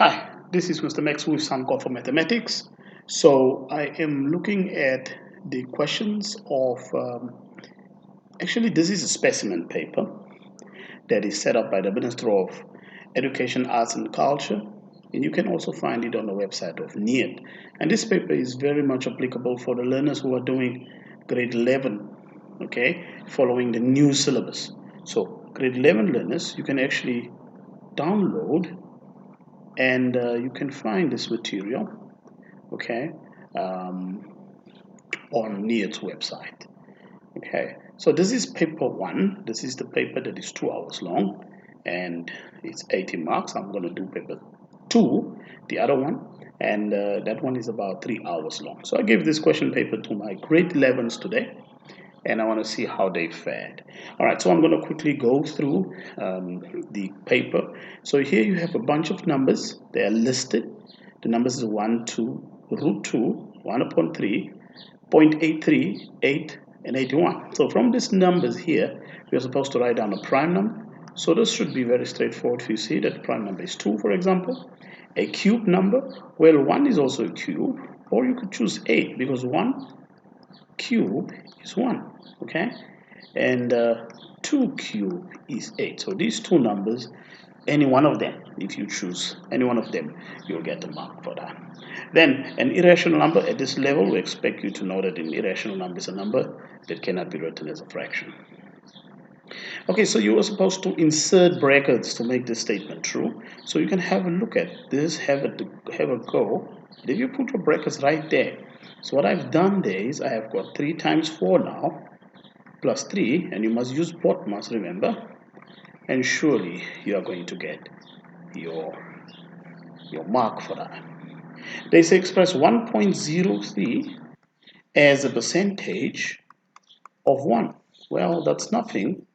Hi, this is Mr. Max with Suncor for Mathematics. So I am looking at the questions of, actually this is a specimen paper that is set up by the Ministry of Education, Arts and Culture. And you can also find it on the website of NEET. And this paper is very much applicable for the learners who are doing grade 11, okay, following the new syllabus. So grade 11 learners, you can actually download and you can find this material, okay, on NEET's website. Okay, so this is paper 1. This is the paper that is 2 hours long and it's 80 marks. I'm going to do paper 2, the other one, and that one is about 3 hours long. So I gave this question paper to my grade 11s today, and I want to see how they fared. All right, so I'm going to quickly go through the paper. So here you have a bunch of numbers. They are listed. The numbers is 1, 2, root 2, 1 upon 3, 0.83, 8, and 81. So from these numbers here, we are supposed to write down a prime number. So this should be very straightforward. If you see that the prime number is 2, for example. A cube number, well, 1 is also a cube, or you could choose 8 because 1 cube is 1, okay, and 2 cube is 8. So these two numbers, any one of them, if you choose any one of them, you'll get the mark for that. Then an irrational number at this level, we expect you to know that an irrational number is a number that cannot be written as a fraction. Okay, so you are supposed to insert brackets to make this statement true. So you can have a look at this, have a go. If you put your brackets right there, so what I've done there is I have got 3 times 4 now, plus 3, and you must use both, must remember, and surely you are going to get your mark for that. They say express 1.03 as a percentage of 1. Well, that's nothing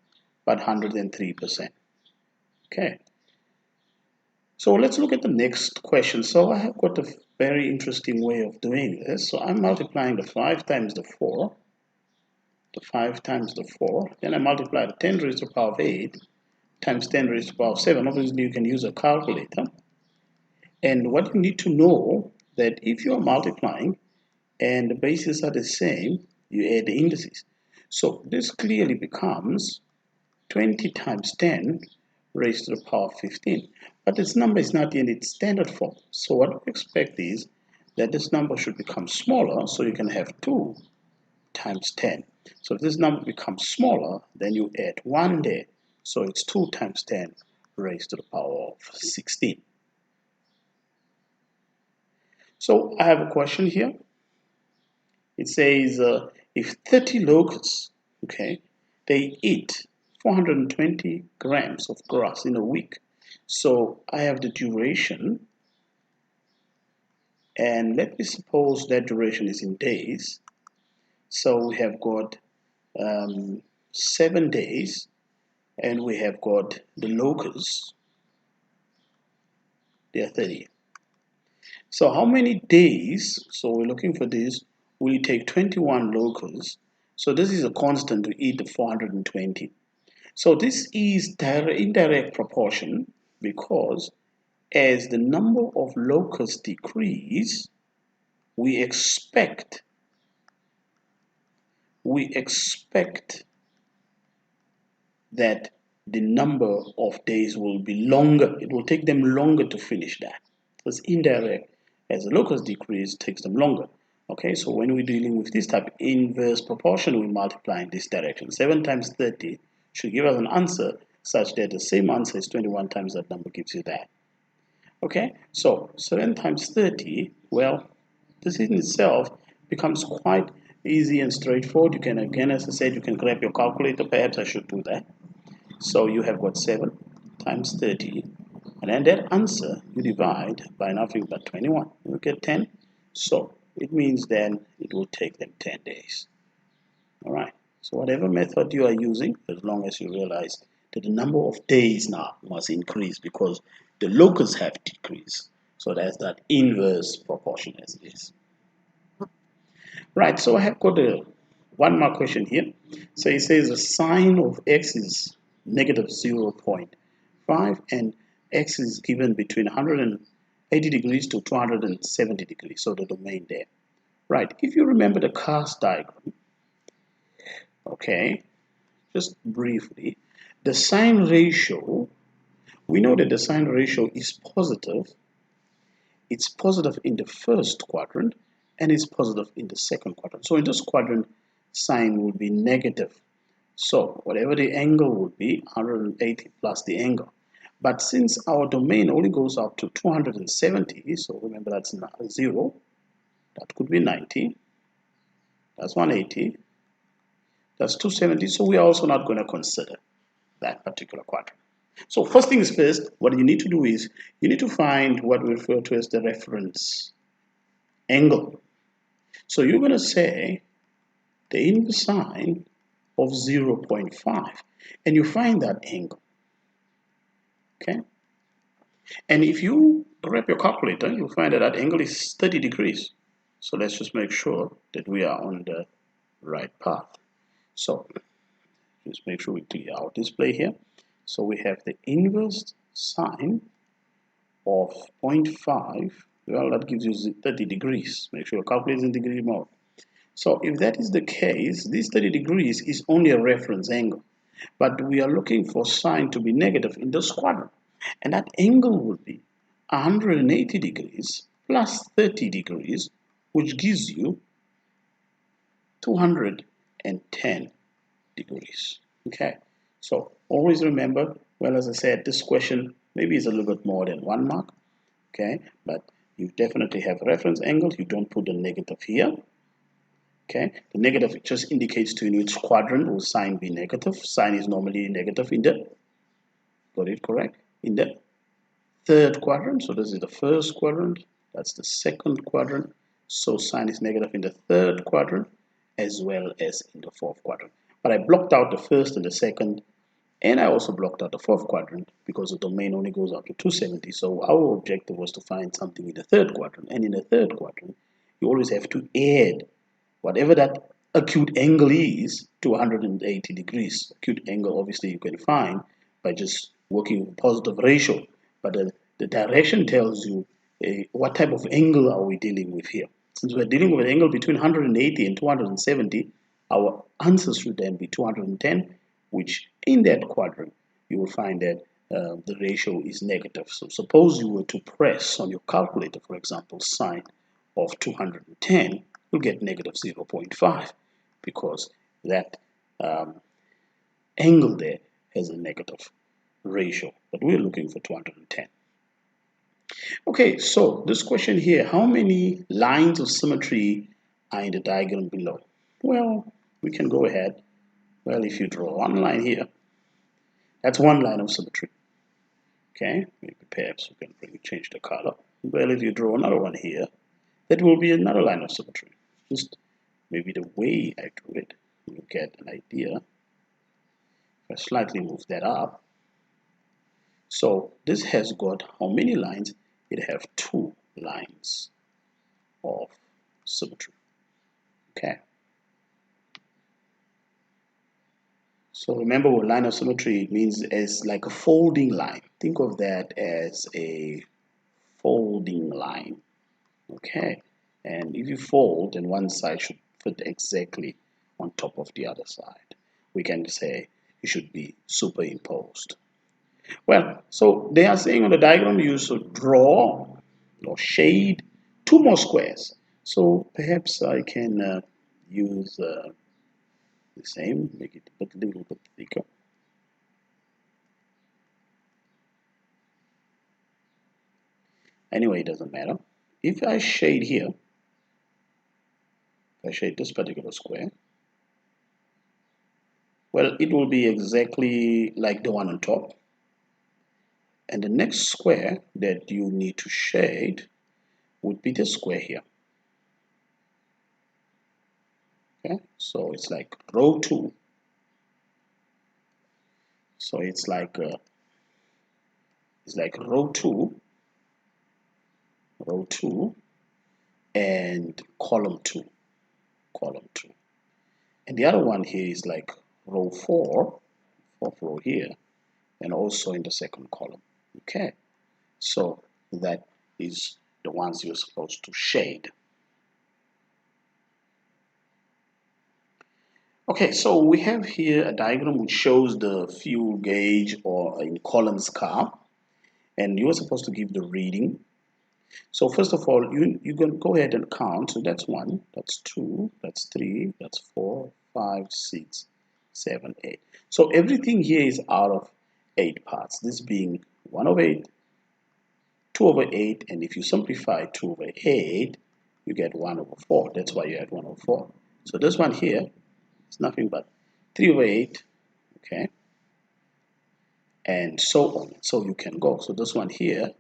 but 103%. Okay. So let's look at the next question. So I have got a very interesting way of doing this. So I'm multiplying the 5 times the 4, then I multiply the 10 raised to the power of 8 times 10 raised to the power of 7. Obviously, you can use a calculator. And what you need to know that if you are multiplying and the bases are the same, you add the indices. So this clearly becomes 20 times 10 raised to the power of 15. But this number is not in its standard form. So what we expect is that this number should become smaller, so you can have 2 times 10. So if this number becomes smaller, then you add 1 there. So it's 2 times 10 raised to the power of 16. So I have a question here. It says if 30 locusts, okay, they eat 420 grams of grass in a week. So I have the duration, and let me suppose that duration is in days. So we have got 7 days, and we have got the locusts. They are 30. So how many days, so we're looking for this, will it take 21 locusts? So this is a constant to eat the 420. So this is indirect proportion because as the number of locusts decrease, we expect that the number of days will be longer. It will take them longer to finish that. It's indirect. As the locusts decrease, it takes them longer. Okay, so when we're dealing with this type of inverse proportion, we multiply in this direction. 7 times 30 should give us an answer such that the same answer is 21 times that number gives you that. Okay, so 7 times 30, well, this in itself becomes quite easy and straightforward. You can, again, as I said, you can grab your calculator. Perhaps I should do that. So you have got 7 times 30, and then that answer you divide by nothing but 21. You get 10. So it means then it will take them 10 days. All right. So whatever method you are using, as long as you realize that the number of days now must increase because the locusts have decreased. So that's that inverse proportion as it is. Right. So I have got one more question here. So it says the sine of x is negative 0.5 and x is given between 100 80 degrees to 270 degrees, so the domain there. Right, if you remember the cast diagram, okay, just briefly, the sine ratio, we know that the sine ratio is positive. It's positive in the first quadrant and it's positive in the second quadrant. So in this quadrant, sine will be negative. So whatever the angle would be, 180 plus the angle. But since our domain only goes up to 270, so remember that's not 0, that could be 90, that's 180, that's 270, so we are also not going to consider that particular quadrant. So first things first, what you need to do is you need to find what we refer to as the reference angle. So you're going to say the inverse sine of 0.5 and you find that angle. Okay? And if you grab your calculator, you'll find that that angle is 30 degrees. So let's just make sure that we are on the right path. So just make sure we clear our display here. So we have the inverse sine of 0.5. Well, that gives you 30 degrees. Make sure your calculator is in degree mode. So if that is the case, this 30 degrees is only a reference angle. But we are looking for sine to be negative in this quadrant. And that angle would be 180 degrees plus 30 degrees, which gives you 210 degrees. Okay, so always remember, well, as I said, this question maybe is a little bit more than 1 mark. Okay, but you definitely have reference angles. You don't put the negative here. Okay, the negative just indicates to you which quadrant will sine be negative. Sine is normally negative in the, got it correct, in the third quadrant. So this is the first quadrant, that's the second quadrant. So sine is negative in the third quadrant as well as in the fourth quadrant. But I blocked out the first and the second, and I also blocked out the fourth quadrant because the domain only goes up to 270. So our objective was to find something in the third quadrant, and in the third quadrant you always have to add whatever that acute angle is to 180 degrees. Acute angle obviously you can find by just working with a positive ratio, but the direction tells you what type of angle are we dealing with here. Since we're dealing with an angle between 180 and 270, our answer should then be 210, which in that quadrant you will find that the ratio is negative. So suppose you were to press on your calculator, for example, sine of 210, you'll get negative 0.5 because that angle there has a negative ratio, but we're looking for 210. Okay, so this question here, how many lines of symmetry are in the diagram below? Well, we can go ahead. Well, if you draw one line here, that's one line of symmetry. Okay, maybe perhaps we can really change the color. Well, if you draw another one here, that will be another line of symmetry. Just maybe the way I drew it, you get an idea. If I slightly move that up. So this has got how many lines? It has 2 lines of symmetry. Okay. So remember what line of symmetry means as like a folding line. Think of that as a folding line. Okay. And if you fold, then one side should fit exactly on top of the other side. We can say it should be superimposed. Well, so they are saying on the diagram you should draw or shade 2 more squares. So perhaps I can use the same, make it a little bit thicker. Anyway, it doesn't matter. If I shade here, if I shade this particular square, well, it will be exactly like the one on top. And the next square that you need to shade would be this square here. Okay, so it's like row 2. So it's like row 2, and column 2, and the other one here is like row 4, fourth row here, and also in the second column. Okay, so that is the ones you're supposed to shade. Okay, so we have here a diagram which shows the fuel gauge or in columns car, and you're supposed to give the reading. So first of all, you're going to go ahead and count. So that's 1, that's 2, that's 3, that's 4, 5, 6, 7, 8. So everything here is out of 8 parts. This being 1 over 8, 2 over 8, and if you simplify 2 over 8, you get 1 over 4. That's why you had 1 over 4. So this one here is nothing but 3 over 8, okay? And so on. So you can go. So this one here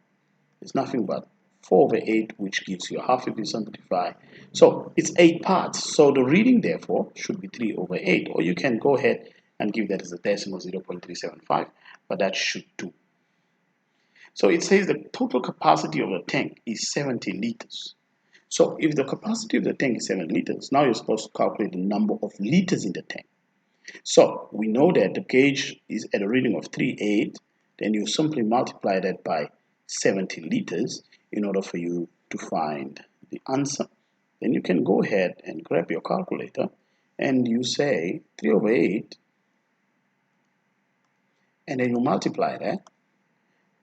is nothing but 4 over 8, which gives you a half if you simplify. So it's 8 parts. So the reading, therefore, should be 3 over 8. Or you can go ahead and give that as a decimal 0.375, but that should do. So it says the total capacity of the tank is 70 liters. So if the capacity of the tank is 7 liters, now you're supposed to calculate the number of liters in the tank. So we know that the gauge is at a reading of 3.8, then you simply multiply that by 70 liters in order for you to find the answer. Then you can go ahead and grab your calculator and you say 3 over 8, and then you multiply that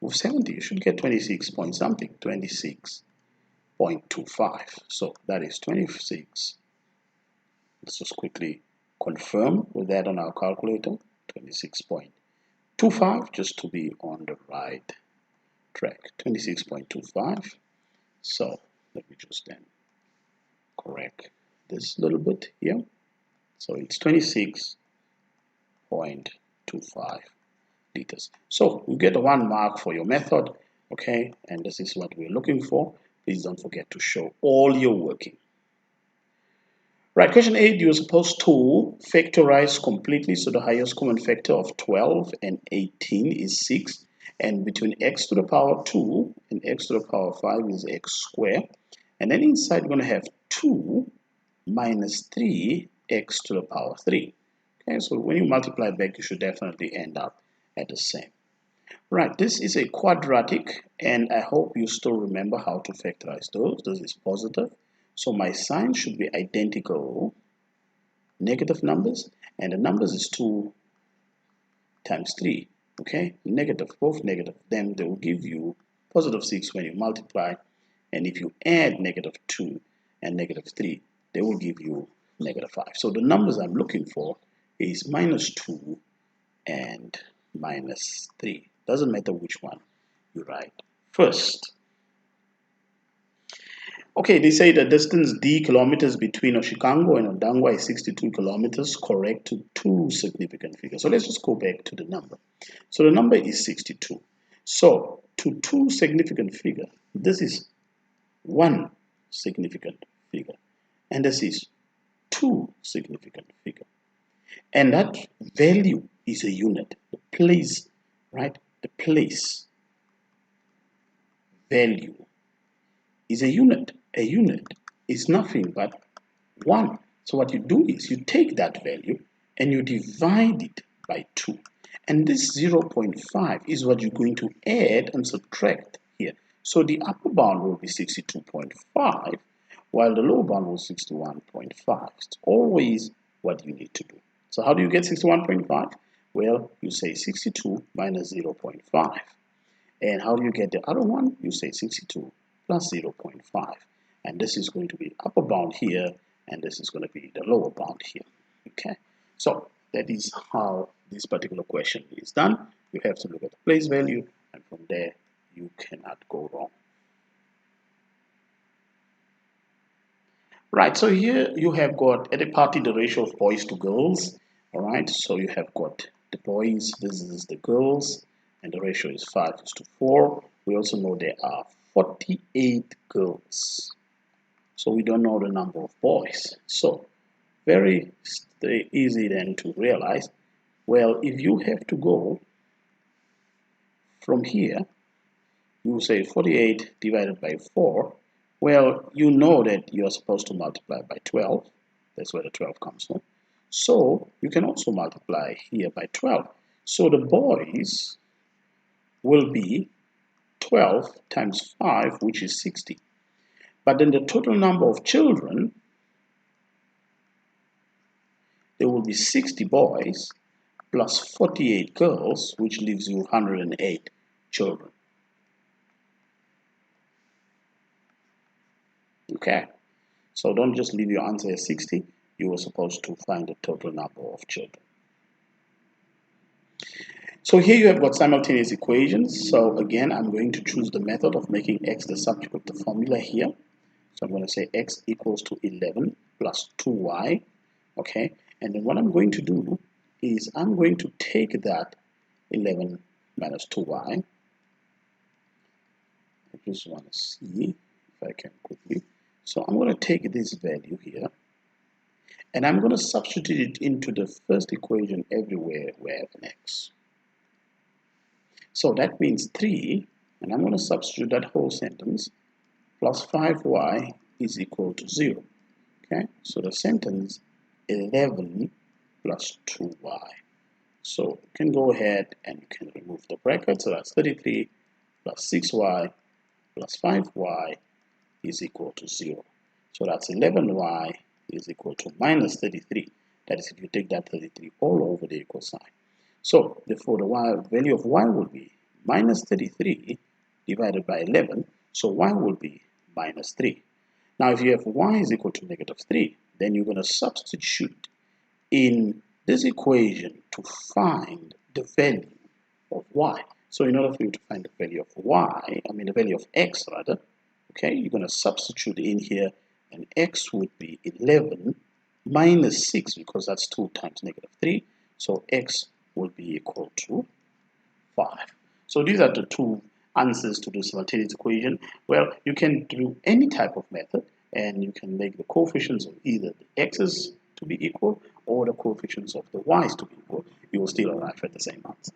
with 70. You should get 26 point something, 26.25. So that is 26. Let's just quickly confirm with that on our calculator, 26.25, just to be on the right track, 26.25. So let me just then correct this little bit here. So it's 26.25 liters. So you get 1 mark for your method, okay? And this is what we're looking for. Please don't forget to show all your working. Right, question 8, you're supposed to factorize completely. So the highest common factor of 12 and 18 is 6. And between x to the power 2 and x to the power 5 is x squared. And then inside we're going to have 2 minus 3x to the power 3. Okay, so when you multiply back, you should definitely end up at the same. Right, this is a quadratic, and I hope you still remember how to factorize those. This is positive. So my sign should be identical, negative numbers, and the numbers is 2 times 3, okay? Negative, both negative. Then they will give you positive 6 when you multiply, and if you add negative 2 and negative 3, they will give you negative 5. So the numbers I'm looking for is minus 2 and minus 3. Doesn't matter which one you write first. Okay, they say the distance d kilometers between Oshikango and Odangwa is 62 kilometers, correct to 2 significant figures. So let's just go back to the number. So the number is 62. So to 2 significant figure, this is 1 significant figure, and this is 2 significant figure. And that value is a unit, the place, right? The place value is a unit. A unit is nothing but 1. So what you do is you take that value and you divide it by 2. And this 0.5 is what you're going to add and subtract here. So the upper bound will be 62.5, while the lower bound will be 61.5. It's always what you need to do. So how do you get 61.5? Well, you say 62 minus 0.5. And how do you get the other one? You say 62 plus 0.5. And this is going to be upper bound here, and this is going to be the lower bound here. Okay, so that is how this particular question is done. You have to look at the place value, and from there you cannot go wrong. Right, so here you have got at a party the ratio of boys to girls. All right, so you have got the boys, this is the girls, and the ratio is 5:4. We also know there are 48 girls. So we don't know the number of boys. So very easy then to realize, well, if you have to go from here, you say 48 divided by 4. Well, you know that you're supposed to multiply by 12. That's where the 12 comes from. So you can also multiply here by 12. So the boys will be 12 times 5, which is 60. But then the total number of children, there will be 60 boys plus 48 girls, which leaves you 108 children. Okay, so don't just leave your answer as 60. You were supposed to find the total number of children. So here you have got simultaneous equations. So again, I'm going to choose the method of making x the subject of the formula here. So I'm going to say x equals to 11 plus 2y. Okay, and then what I'm going to do is I'm going to take that 11 minus 2y. I just want to see if I can quickly. So I'm going to take this value here, and I'm going to substitute it into the first equation everywhere we have an x. So that means 3, and I'm going to substitute that whole sentence, plus 5y is equal to 0. Okay, so the sentence 11 plus 2y. So you can go ahead and you can remove the bracket. So that's 33 plus 6y plus 5y is equal to 0. So that's 11y is equal to minus 33. That is, if you take that 33 all over the equal sign. So therefore the value of y will be minus 33 divided by 11. So y will be minus 3. Now if you have y is equal to negative 3, then you're going to substitute in this equation to find the value of y. So in order for you to find the value of the value of x rather, okay, you're going to substitute in here, and x would be 11 minus 6, because that's 2 times negative 3. So x will be equal to 5. So these are the two answers to the simultaneous equation. Well, you can do any type of method, and you can make the coefficients of either the x's to be equal or the coefficients of the y's to be equal. You will still arrive at the same answer.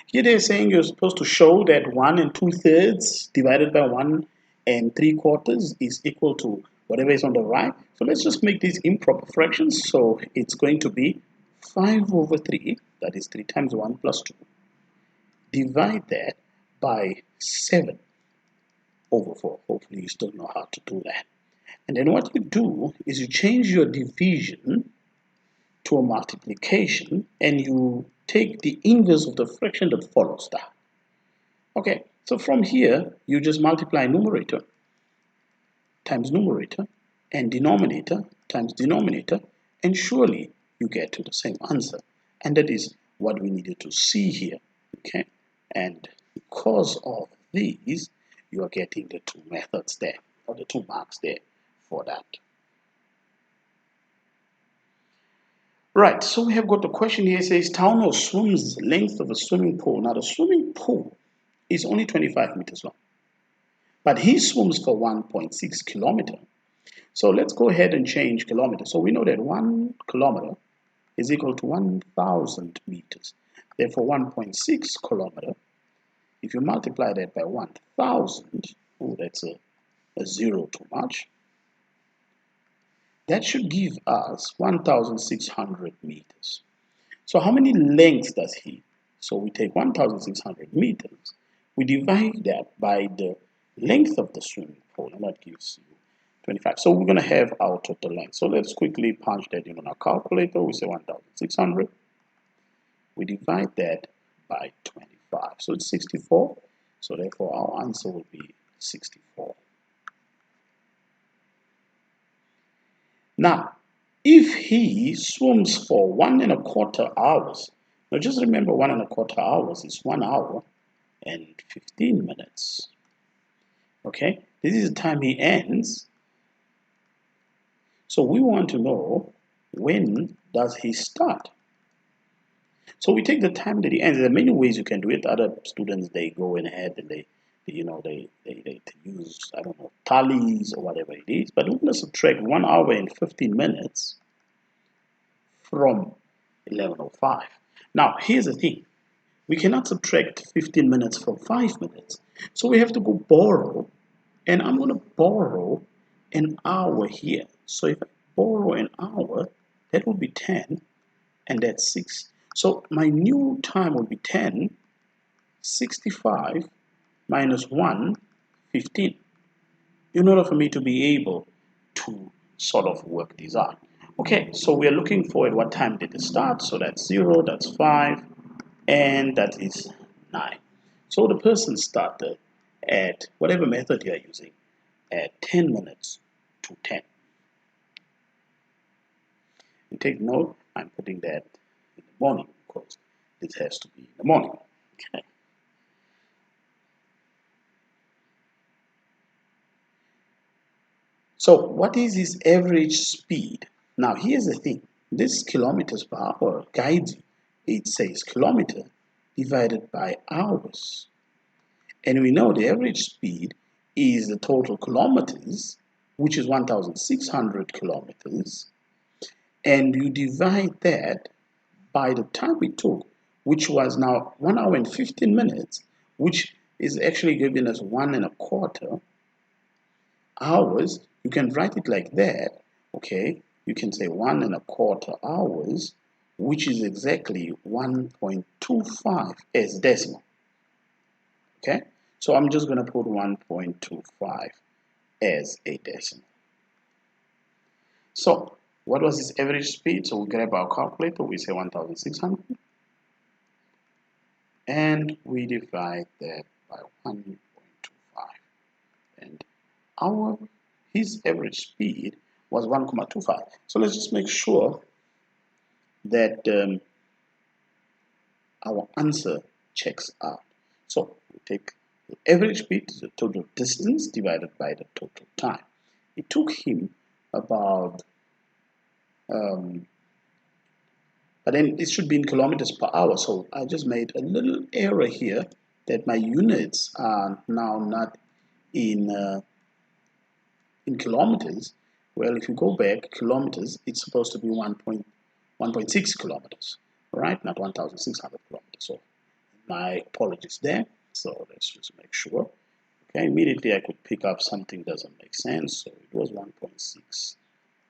Here they're saying you're supposed to show that 1 2/3 divided by 1 3/4 is equal to whatever is on the right. So let's just make these improper fractions. So it's going to be 5 over 3, that is 3 times 1 plus 2. Divide that by 7 over 4. Hopefully you still know how to do that. And then what you do is you change your division to a multiplication, and you take the inverse of the fraction that follows that. Okay, so from here, you just multiply numerator times numerator and denominator times denominator, and surely you get to the same answer. And that is what we needed to see here. Okay, and because of these, you are getting the 2 methods there, or the 2 marks there for that. Right, so we have got the question here. It says Tauno swims the length of a swimming pool. Now the swimming pool is only 25 meters long, but he swims for 1.6 kilometers. So let's go ahead and change kilometers. So we know that 1 kilometer is equal to 1,000 meters. Therefore 1.6 kilometer, if you multiply that by 1,000, oh, that's a 0 too much. That should give us 1,600 meters. So how many lengths does he? So we take 1,600 meters, we divide that by the length of the swimming pool, and that gives you 25. So we're going to have our total length. So let's quickly punch that in on our calculator. We say 1,600. We divide that by 25. So it's 64. So therefore our answer will be 64. Now, if he swims for 1 1/4 hours, now just remember 1 1/4 hours is 1 hour and 15 minutes. Okay, this is the time he ends. So we want to know, when does he start? So we take the time that he ends. There are many ways you can do it. Other students, they go ahead and they use, I don't know, tallies or whatever it is. But we're going to subtract 1 hour and 15 minutes from 11:05. Now, here's the thing. We cannot subtract 15 minutes from 5 minutes. So we have to go borrow. And I'm going to borrow an hour here. So if I borrow an hour, that will be 10. And that's 6. So my new time will be 10 65 minus 1, 15, in order for me to be able to sort of work these out. Okay, so we are looking for at what time did it start. So that's 0, that's 5, and that is 9. So the person started at whatever method you are using at 10 minutes to 10. And take note, I'm putting that in the morning because this has to be in the morning. Okay. So what is his average speed? Now here's the thing. This kilometers per hour guides you. It says kilometer divided by hours. And we know the average speed is the total kilometers, which is 1,600 kilometers. And you divide that by the time it took, which was now 1 hour and 15 minutes, which is actually giving us 1.25 hours. You can write it like that, okay? You can say 1.25 hours, which is exactly 1.25 as decimal, okay? So I'm just going to put 1.25 as a decimal. So what was his average speed? So we grab our calculator, we say 1,600, and we divide that by 1.25, and his average speed was 1.25. So let's just make sure that our answer checks out. So we take the average speed, the total distance divided by the total time. It took him about, but then it should be in kilometers per hour. So I just made a little error here that my units are now not in kilometers. Well, if you go back, kilometers, it's supposed to be 1.6 kilometers, right? Not 1,600 kilometers. So my apologies there. So let's just make sure. Okay, immediately I could pick up something doesn't make sense. So it was 1.6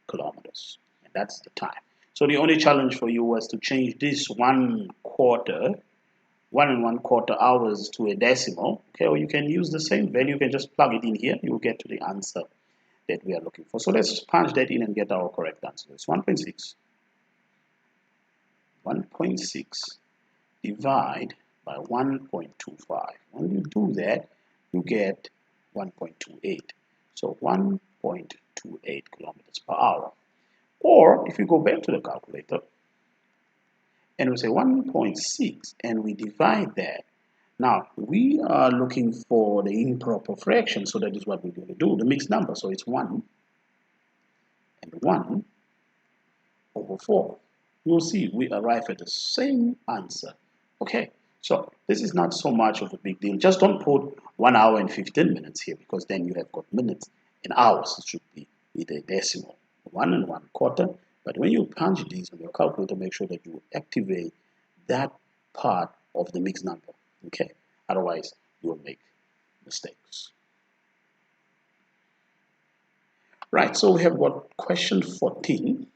kilometers, and that's the time. So the only challenge for you was to change this 1.25 hours to a decimal. Okay, or you can use the same value. You can just plug it in here. You'll get to the answer that we are looking for. So let's punch that in and get our correct answer. It's 1.6. 1.6 divide by 1.25. When you do that, you get 1.28. So 1.28 kilometers per hour. Or if you go back to the calculator and we say 1.6 and we divide that. Now we are looking for the improper fraction, so that is what we're going to do, the mixed number. So it's 1 and 1 over 4. You'll see we arrive at the same answer. Okay, so this is not so much of a big deal. Just don't put 1 hour and 15 minutes here, because then you have got minutes and hours. It should be with a decimal, 1.25. But when you punch these on your calculator, make sure that you activate that part of the mixed number. Okay, otherwise you will make mistakes. Right, so we have got question 14.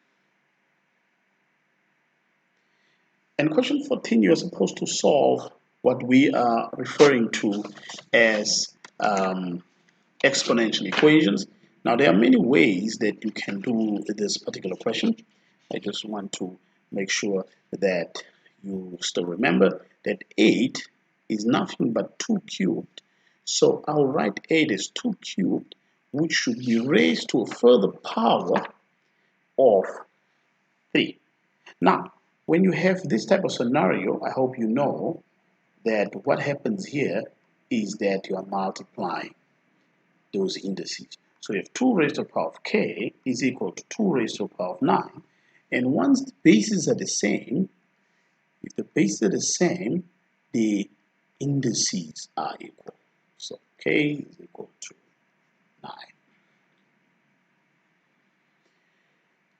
And question 14, you're supposed to solve what we are referring to as exponential equations. Now, there are many ways that you can do this particular question. I just want to make sure that you still remember that 8 is nothing but 2 cubed. So I'll write 8 as 2 cubed, which should be raised to a further power of 3. Now, when you have this type of scenario, I hope you know that what happens here is that you are multiplying those indices. So you have 2 raised to the power of k is equal to 2 raised to the power of 9. And once the bases are the same, if the bases are the same, the indices are equal. So k is equal to 9.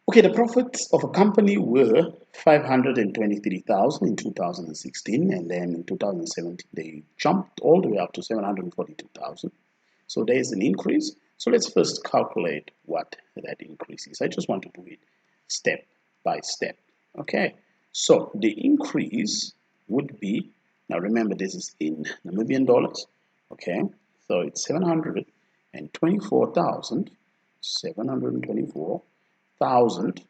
Okay, the profits of a company were 523,000 in 2016, and then in 2017 they jumped all the way up to 742,000. So there is an increase. So let's first calculate what that increase is. I just want to do it step by step. Okay, so the increase would be Now remember, this is in Namibian dollars. Okay, so it's 724,000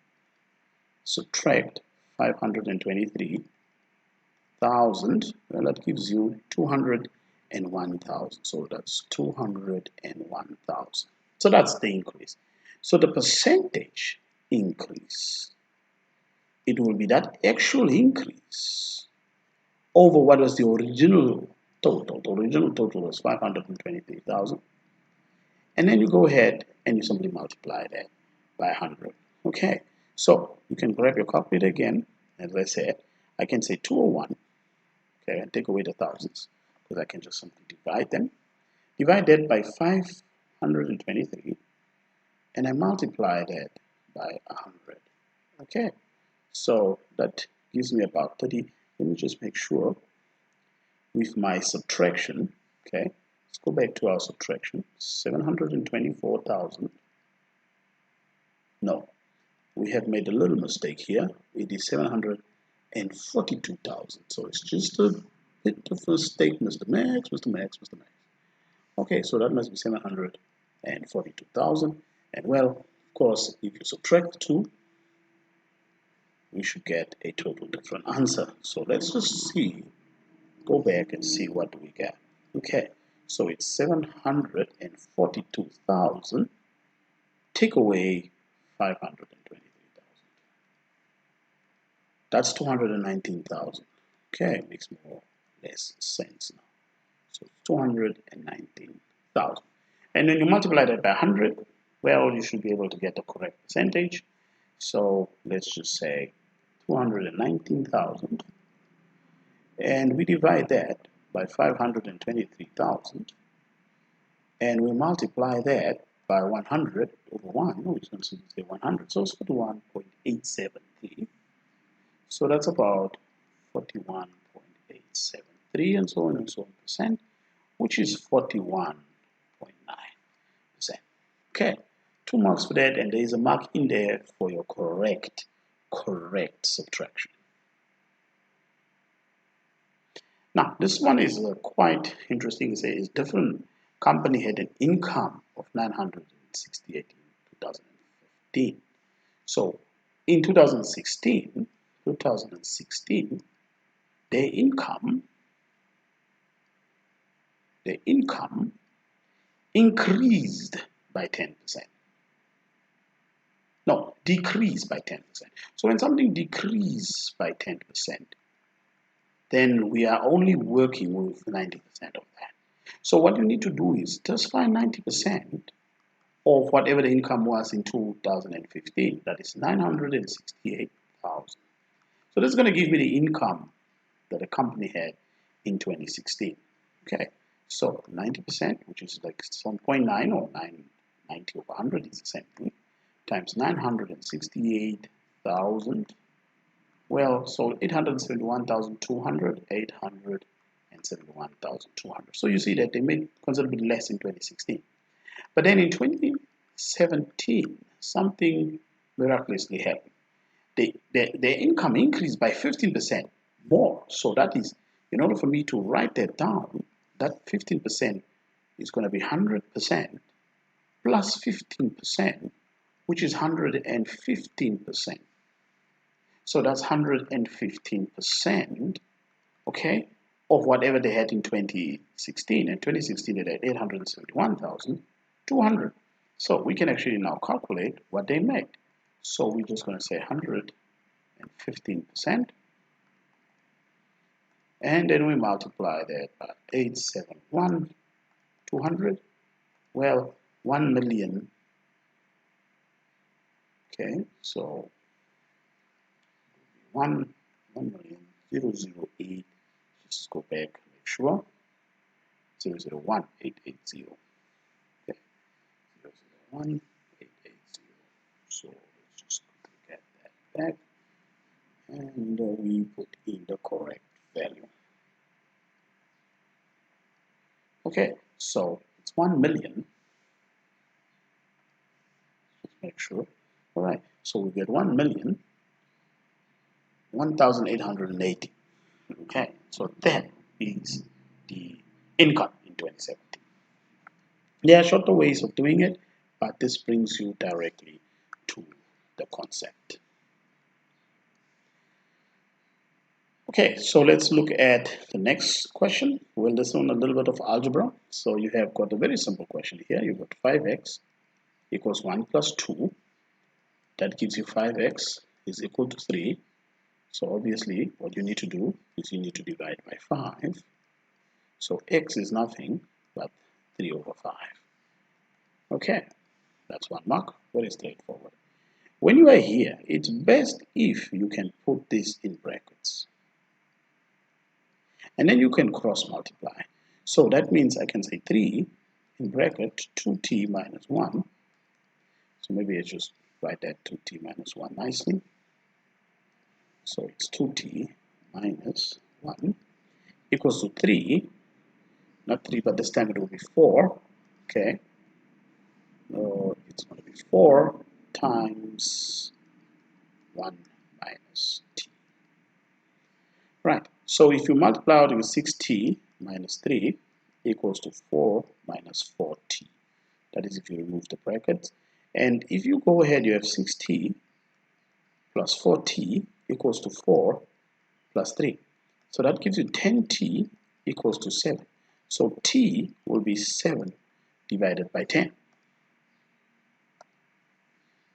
subtract 523,000. Well, that gives you 201,000. So that's 201,000. So that's the increase. So the percentage increase, it will be that actual increase over what was the original total. The original total was 523,000. And then you go ahead and you simply multiply that by 100. Okay, so you can grab your calculator again. As I said, I can say 201. Okay, and take away the thousands because I can just simply divide them. Divide that by 523 and I multiply that by 100. Okay, so that gives me about 30. Let me just make sure with my subtraction. Okay, let's go back to our subtraction. 724,000. No, we have made a little mistake here. It is 742,000. So it's just a bit of a mistake, Mr. Max, Mr. Max, Mr. Max. Okay, so that must be 742,000. And well, of course, if you subtract 2, we should get a total different answer. So let's just see, go back and see what do we get. Okay, so it's 742,000, take away 523,000. That's 219,000. Okay, makes more or less sense now. So 219,000. And when you multiply that by 100, well, you should be able to get the correct percentage. So let's just say 219,000. And we divide that by 523,000. And we multiply that by 100 over 1. No, it's going to say 100. So it's 41.873. So that's about 41.873 and so on percent, which is 41.9%. Okay, 2 marks for that, and there is a mark in there for your correct subtraction. Now, this one is quite interesting. It says different company had an income of 968 in 2015. So in 2016, their income increased by 10%. No, decreased by 10%. So when something decreases by 10%, then we are only working with 90% of that. So what you need to do is just find 90% of whatever the income was in 2015. That is 968,000. So this is going to give me the income that the company had in 2016. Okay, so 90%, which is like 7.9 or 990 over 100 is the same thing, times 968,000. Well, so 871,200, 871,200. So you see that they made considerably less in 2016. But then in 2017, something miraculously happened. Their income increased by 15% more. So that is, in order for me to write that down, that 15% is going to be 100% plus 15%, which is 115%. So that's 115%, okay, of whatever they had in 2016. In 2016, they had 871,200. So we can actually now calculate what they made. So we're just going to say 115%. And then we multiply that by 871,200. Well, 1 million. Okay, so 1,008,000. Just go back, make sure. 001,880. Okay, 001,880. So let's just get that back, and we put in the correct value. Okay, so it's 1 million. Let's make sure. All right, so we get 1,001,880. Okay, so that is the income in 2017. There are shorter ways of doing it, but this brings you directly to the concept. Okay, so let's look at the next question. We'll listen a little bit of algebra. So you have got a very simple question here. You've got 5x equals 1 plus 2. That gives you 5x is equal to 3. So obviously what you need to do is you need to divide by 5. So x is nothing but 3 over 5. Okay, that's 1 mark. Very straightforward. When you are here, it's best if you can put this in brackets. And then you can cross multiply. So that means I can say 3 in bracket 2t minus 1. So maybe I just write that 2t minus 1 nicely. So it's 2t minus 1 equals to 3. Not 3, but this time it will be 4. Okay. So it's going to be 4 times 1 minus t. Right. So if you multiply out with 6t minus 3 equals to 4 minus 4t. That is if you remove the brackets. And if you go ahead, you have 6t plus 4t equals to 4 plus 3. So that gives you 10t equals to 7. So t will be 7 divided by 10.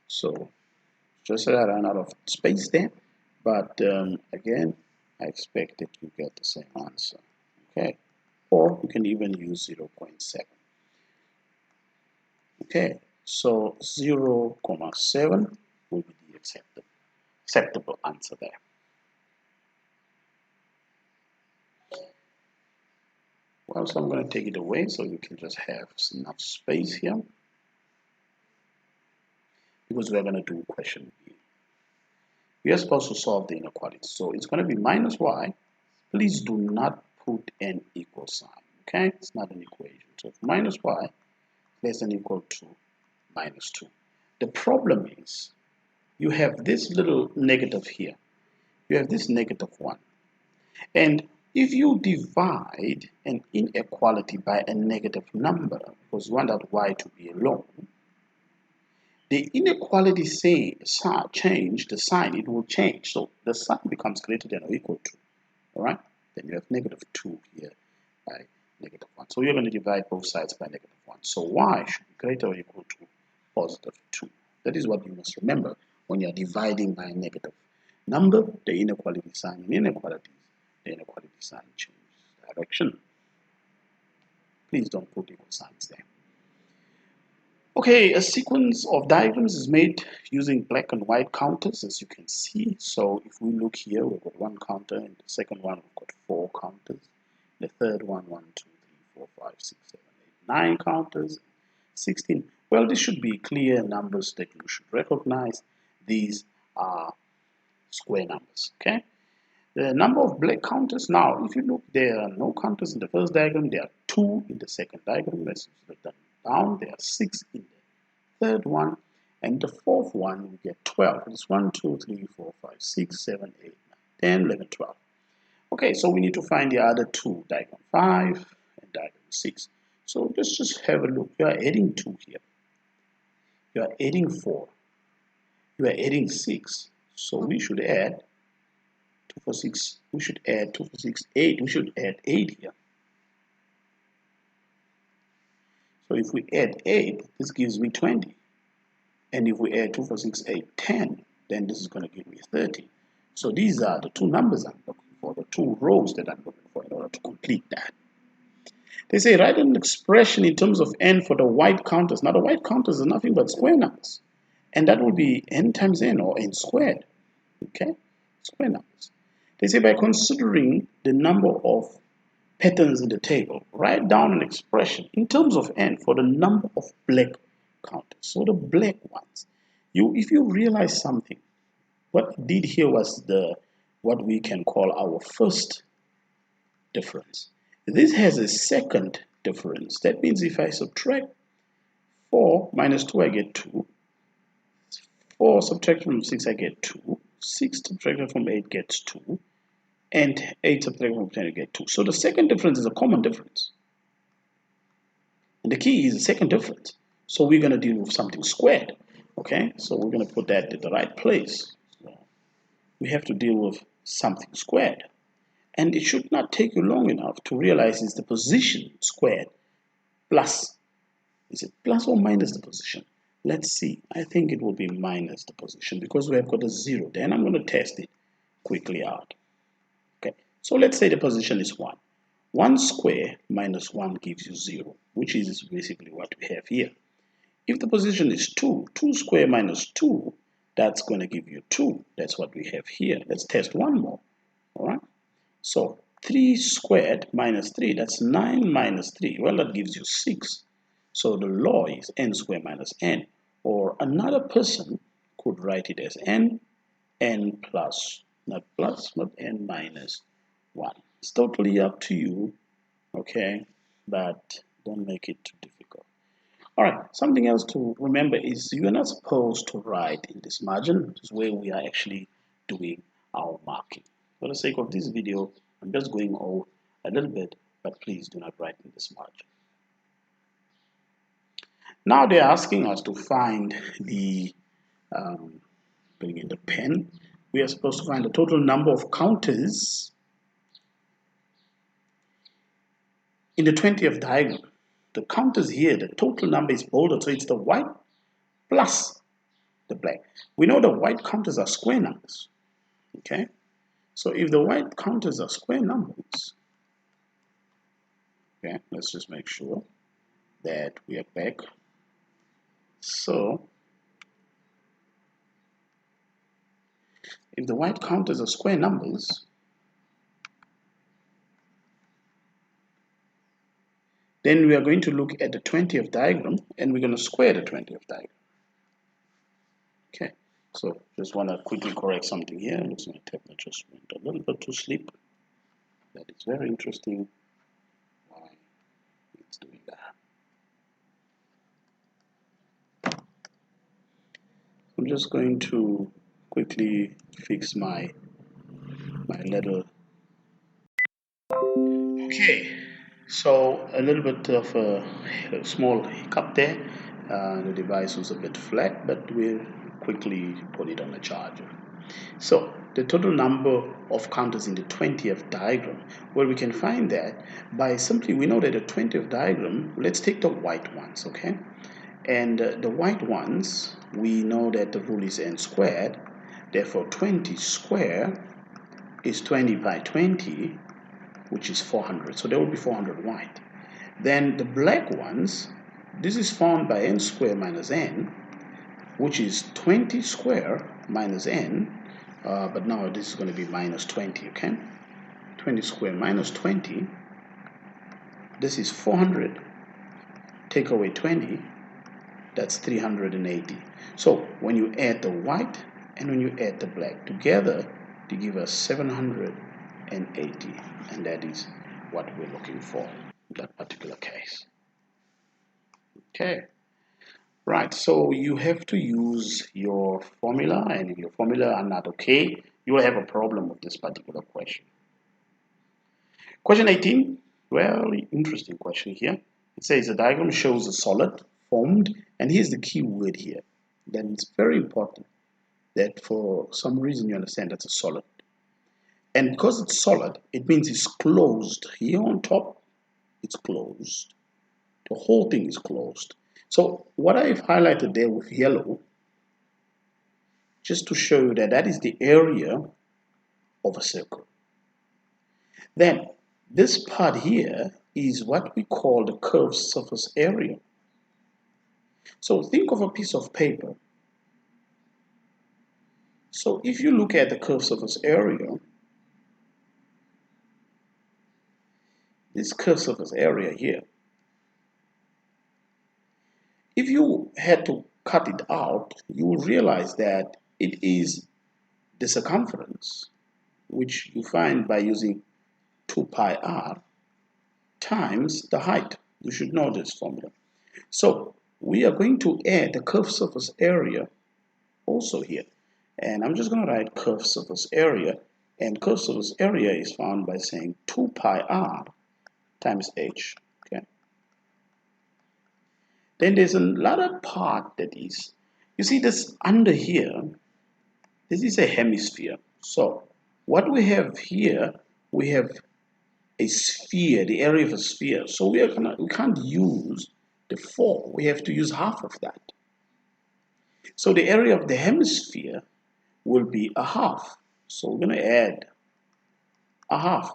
So just that I ran out of space there. But again, I expect that you get the same answer. Okay. Or you can even use 0.7. Okay. So 0.7 will be the acceptable answer there. Well, so I'm going to take it away so you can just have enough space here. Because we're going to do question B. We are supposed to solve the inequality. So it's going to be minus y. Please do not put an equal sign. Okay? It's not an equation. So minus y less than or equal to minus 2. The problem is you have this little negative here. You have this negative 1. And if you divide an inequality by a negative number, because you want that y to be alone, the inequality change, the sign, it will change. So the sign becomes greater than or equal to. Alright? Then you have negative 2 here by negative 1. So you're going to divide both sides by negative 1. So y should be greater or equal to positive 2. That is what you must remember when you're dividing by a negative number, the inequality sign in inequalities, the inequality sign changes direction. Please don't put equal signs there. Okay, a sequence of diagrams is made using black and white counters, as you can see. So if we look here, we've got 1 counter, and the second one we've got 4 counters. The third one, 1, 2, 3, 4, 5, 6, 7, 8, 9 counters, 16. Well, this should be clear numbers that you should recognize. These are square numbers, okay? The number of black counters, now, if you look, there are no counters in the first diagram. There are 2 in the second diagram. Let's put them down. There are 6 in the third one. And the fourth one, we get 12. It's 1, 2, 3, 4, 5, 6, 7, 8, 9, 10, 11, 12. Okay, so we need to find the other 2, diagram 5 and diagram 6. So let's just have a look. You are adding 2 here. You are adding 4. You are adding 6. So we should add 2 for 6. We should add 2 for 6, 8. We should add 8 here. So if we add 8, this gives me 20. And if we add 2 for 6, 8, 10, then this is going to give me 30. So these are the 2 numbers I'm looking for, the 2 rows that I'm looking for in order to complete that. They say write an expression in terms of n for the white counters. Now the white counters are nothing but square numbers. And that will be n times n, or n squared. Okay? Square numbers. They say by considering the number of patterns in the table, write down an expression in terms of n for the number of black counters. So the black ones. If you realize something, what I did here was what we can call our first difference. This has a second difference. That means if I subtract 4 minus 2, I get 2. 4 subtracted from 6, I get 2. 6 subtracted from 8 gets 2. and 8 subtract from 10 you get 2. So the second difference is a common difference. And the key is the second difference. So we're going to deal with something squared. Okay, so we're going to put that in the right place. So we have to deal with something squared. And it should not take you long enough to realize it's the position squared plus. Is it plus or minus the position? Let's see. I think it will be minus the position because we have got a 0. Then I'm going to test it quickly out. Okay, so let's say the position is 1. 1 square minus 1 gives you 0, which is basically what we have here. If the position is 2, 2 square minus 2, that's going to give you 2. That's what we have here. Let's test one more. All right. So 3 squared minus 3, that's 9 minus 3. Well, that gives you 6. So the law is n squared minus n. Or another person could write it as n plus, not plus, but n minus 1. It's totally up to you, okay? But don't make it too difficult. All right, something else to remember is you are not supposed to write in this margin, which is where we are actually doing our marking. For the sake of this video, I'm just going over a little bit, but please do not write in this margin. Now they're asking us to find the, bring in the pen, we are supposed to find the total number of counters in the 20th diagram. The counters here, the total number is bolded, so it's the white plus the black. We know the white counters are square numbers, okay? So if the white counters are square numbers, okay, let's just make sure that we are back. So if the white counters are square numbers, then we are going to look at the 20th diagram and we're going to square the 20th diagram. Okay, so just want to quickly correct something here. Looks like my tablet just went a little bit to sleep. That is very interesting why it's doing that. I'm just going to quickly fix my little. Okay, so a little bit of a small hiccup there. The device was a bit flat, but we'll quickly put it on the charger. So the total number of counters in the 20th diagram, well, we can find that by simply, we know that the 20th diagram, let's take the white ones, okay? And the white ones, we know that the rule is n squared. Therefore, 20 square is 20 by 20, which is 400. So there will be 400 white. Then the black ones, this is found by n squared minus n, which is 20 square minus n, but now this is going to be minus 20, okay? 20 square minus 20, this is 400, take away 20, that's 380. So when you add the white and when you add the black together, they give us 780, and that is what we're looking for in that particular case. Okay. Right, so you have to use your formula, and if your formula are not okay, you will have a problem with this particular question. Question 18, well, interesting question here. It says the diagram shows a solid formed, and here's the key word here. Then it's very important that for some reason you understand that's a solid. And because it's solid, it means it's closed. Here on top, it's closed. The whole thing is closed. So what I've highlighted there with yellow, just to show you that that is the area of a circle. Then this part here is what we call the curved surface area. So think of a piece of paper. So if you look at the curved surface area, this curved surface area here, if you had to cut it out, you will realize that it is the circumference, which you find by using 2 pi r times the height. You should know this formula. So we are going to add the curved surface area also here. And I'm just going to write curved surface area And cursor's area is found by saying 2 pi r times h. Okay. Then there's another part that is, you see this under here, this is a hemisphere. So what we have here, we have a sphere, the area of a sphere. So we can't use the 4, we have to use half of that. So the area of the hemisphere will be a half. So we're going to add a half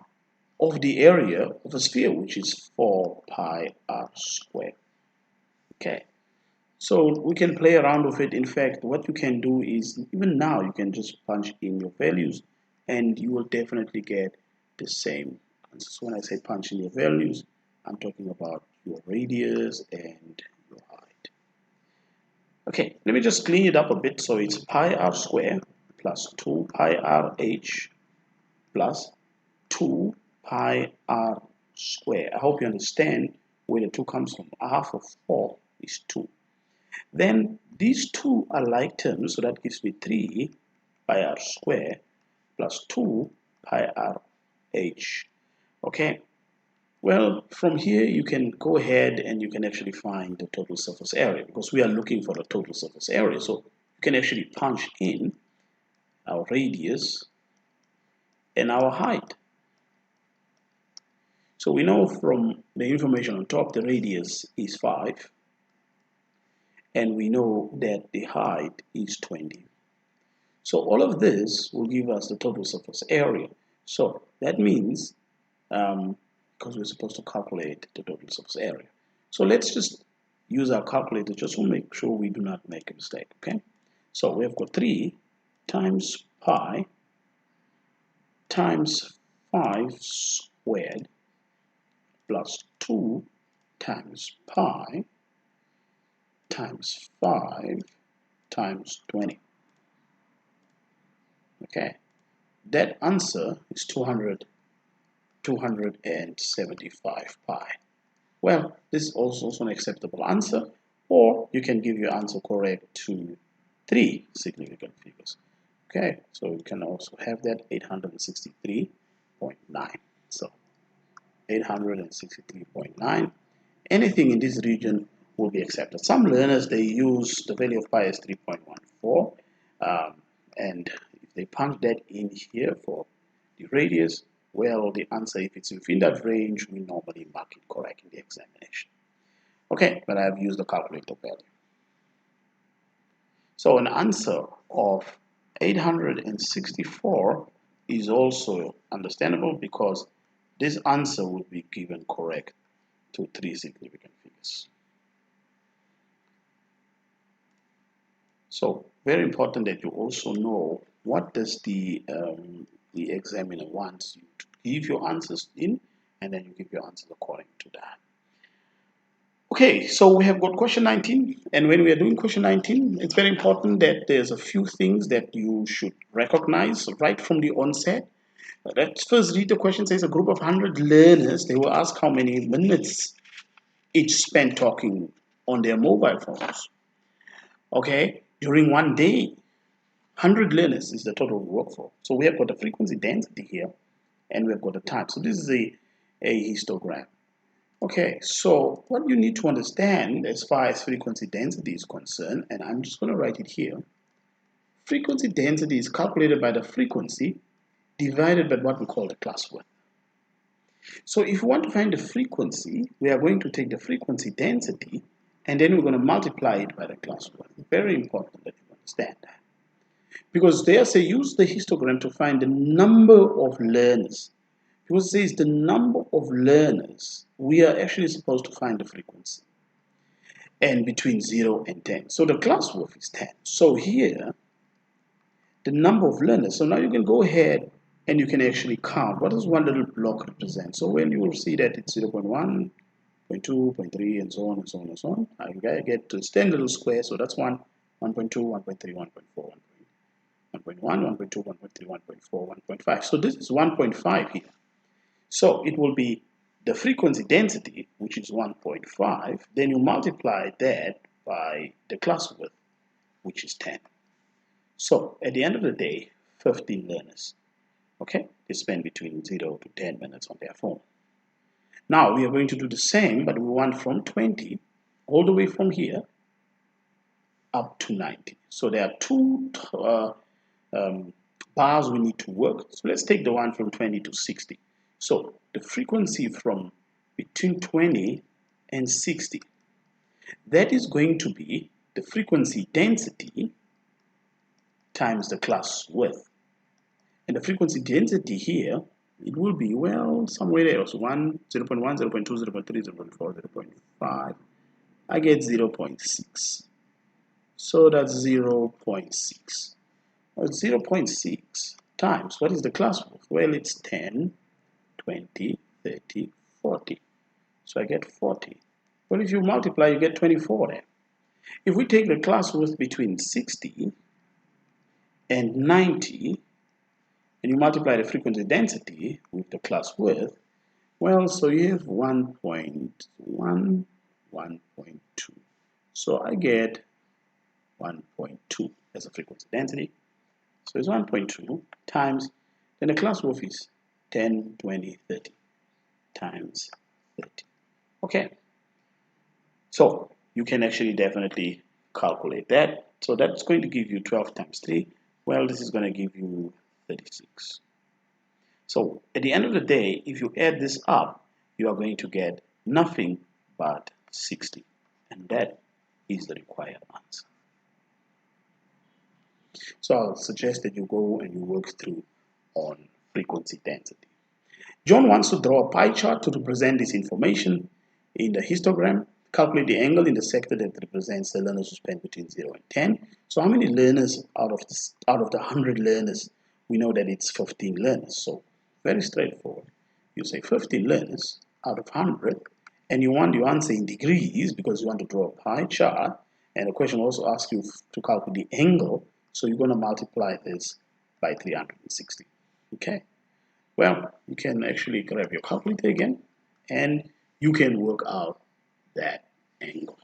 of the area of a sphere, which is 4 pi r squared. Okay, so we can play around with it. In fact, what you can do is, even now, you can just punch in your values and you will definitely get the same answers. When I say punch in your values, I'm talking about your radius and your height. Okay, let me just clean it up a bit. So it's pi r squared plus 2 pi r h plus 2 pi r squared. I hope you understand where the 2 comes from. A half of 4 is 2. Then these two are like terms, so that gives me 3 pi r squared plus 2 pi r h. Okay, well, from here you can go ahead and you can actually find the total surface area, because we are looking for the total surface area. So you can actually punch in our radius and our height. So we know from the information on top, the radius is 5, and we know that the height is 20. So all of this will give us the total surface area. So that means, because we're supposed to calculate the total surface area. So let's just use our calculator just to make sure we do not make a mistake, okay? So we've got 3 times pi times 5 squared plus 2 times pi times 5 times 20. Okay, that answer is 275 pi. Well, this is also an acceptable answer, or you can give your answer correct to 3 significant figures. Okay, so you can also have that 863.9. So 863.9. Anything in this region will be accepted. Some learners, they use the value of pi as 3.14, and if they punch that in here for the radius, well, the answer, if it's within that range, we normally mark it correct in the examination. Okay, but I've used the calculator value. So an answer of 864 is also understandable, because this answer would be given correct to 3 significant figures. So very important that you also know what does the examiner wants you to give your answers in, and then you give your answers according to that. Okay, so we have got question 19, and when we are doing question 19, it's very important that there's a few things that you should recognize right from the onset. Let's first read the question. It says a group of 100 learners, they will ask how many minutes each spent talking on their mobile phones. Okay, during one day, 100 learners is the total work for. So we have got the frequency density here, and we have got the time. So this is a histogram. Okay, so what you need to understand as far as frequency density is concerned, and I'm just going to write it here. Frequency density is calculated by the frequency divided by what we call the class width. So if we want to find the frequency, we are going to take the frequency density and then we're going to multiply it by the class width. Very important that you understand that. Because they say use the histogram to find the number of learners. Because it says the number of learners, we are actually supposed to find the frequency. And between 0 and 10. So the class width is 10. So here, the number of learners. So now you can go ahead and you can actually count. What does one little block represent? So when you will see that it's 0.1, 0.2, 0.3, and so on and so on and so on. You get to 10 little squares. So that's 1, 1.2, 1.3, 1.4, 1.1, 1.2, 1.3, 1.4, 1.5. So this is 1.5 here. So it will be the frequency density, which is 1.5. Then you multiply that by the class width, which is 10. So at the end of the day, 15 learners. Okay, they spend between 0 to 10 minutes on their phone. Now we are going to do the same, but we want from 20 all the way from here up to 90. So there are two bars we need to work. So let's take the one from 20 to 60. So the frequency from between 20 and 60, that is going to be the frequency density times the class width. And the frequency density here, it will be, well, somewhere there. So 1, 0.1, 0.2, 0.3, 0.4, 0.5. I get 0.6. So that's 0.6. Well, 0.6 times, what is the class width? Well, it's 10, 20, 30, 40. So I get 40. Well, if you multiply, you get 24 there. If we take the class width between 60 and 90, and you multiply the frequency density with the class width, well, so you have 1.1, 1.2. So I get 1.2 as a frequency density. So it's 1.2 times, then the class width is 10, 20, 30 times 30. Okay. So you can actually definitely calculate that. So that's going to give you 12 times 3. Well, this is going to give you 36. So at the end of the day, if you add this up, you are going to get nothing but 60. And that is the required answer. So I'll suggest that you go and you work through on frequency density. John wants to draw a pie chart to represent this information in the histogram. Calculate the angle in the sector that represents the learners who spend between 0 and 10. So how many learners out of the 100 learners? We know that it's 15 learners. So very straightforward. You say 15 learners out of 100, and you want your answer in degrees because you want to draw a pie chart. And the question also asks you to calculate the angle. So you're going to multiply this by 360. Okay. Well, you can actually grab your calculator again, and you can work out that angle.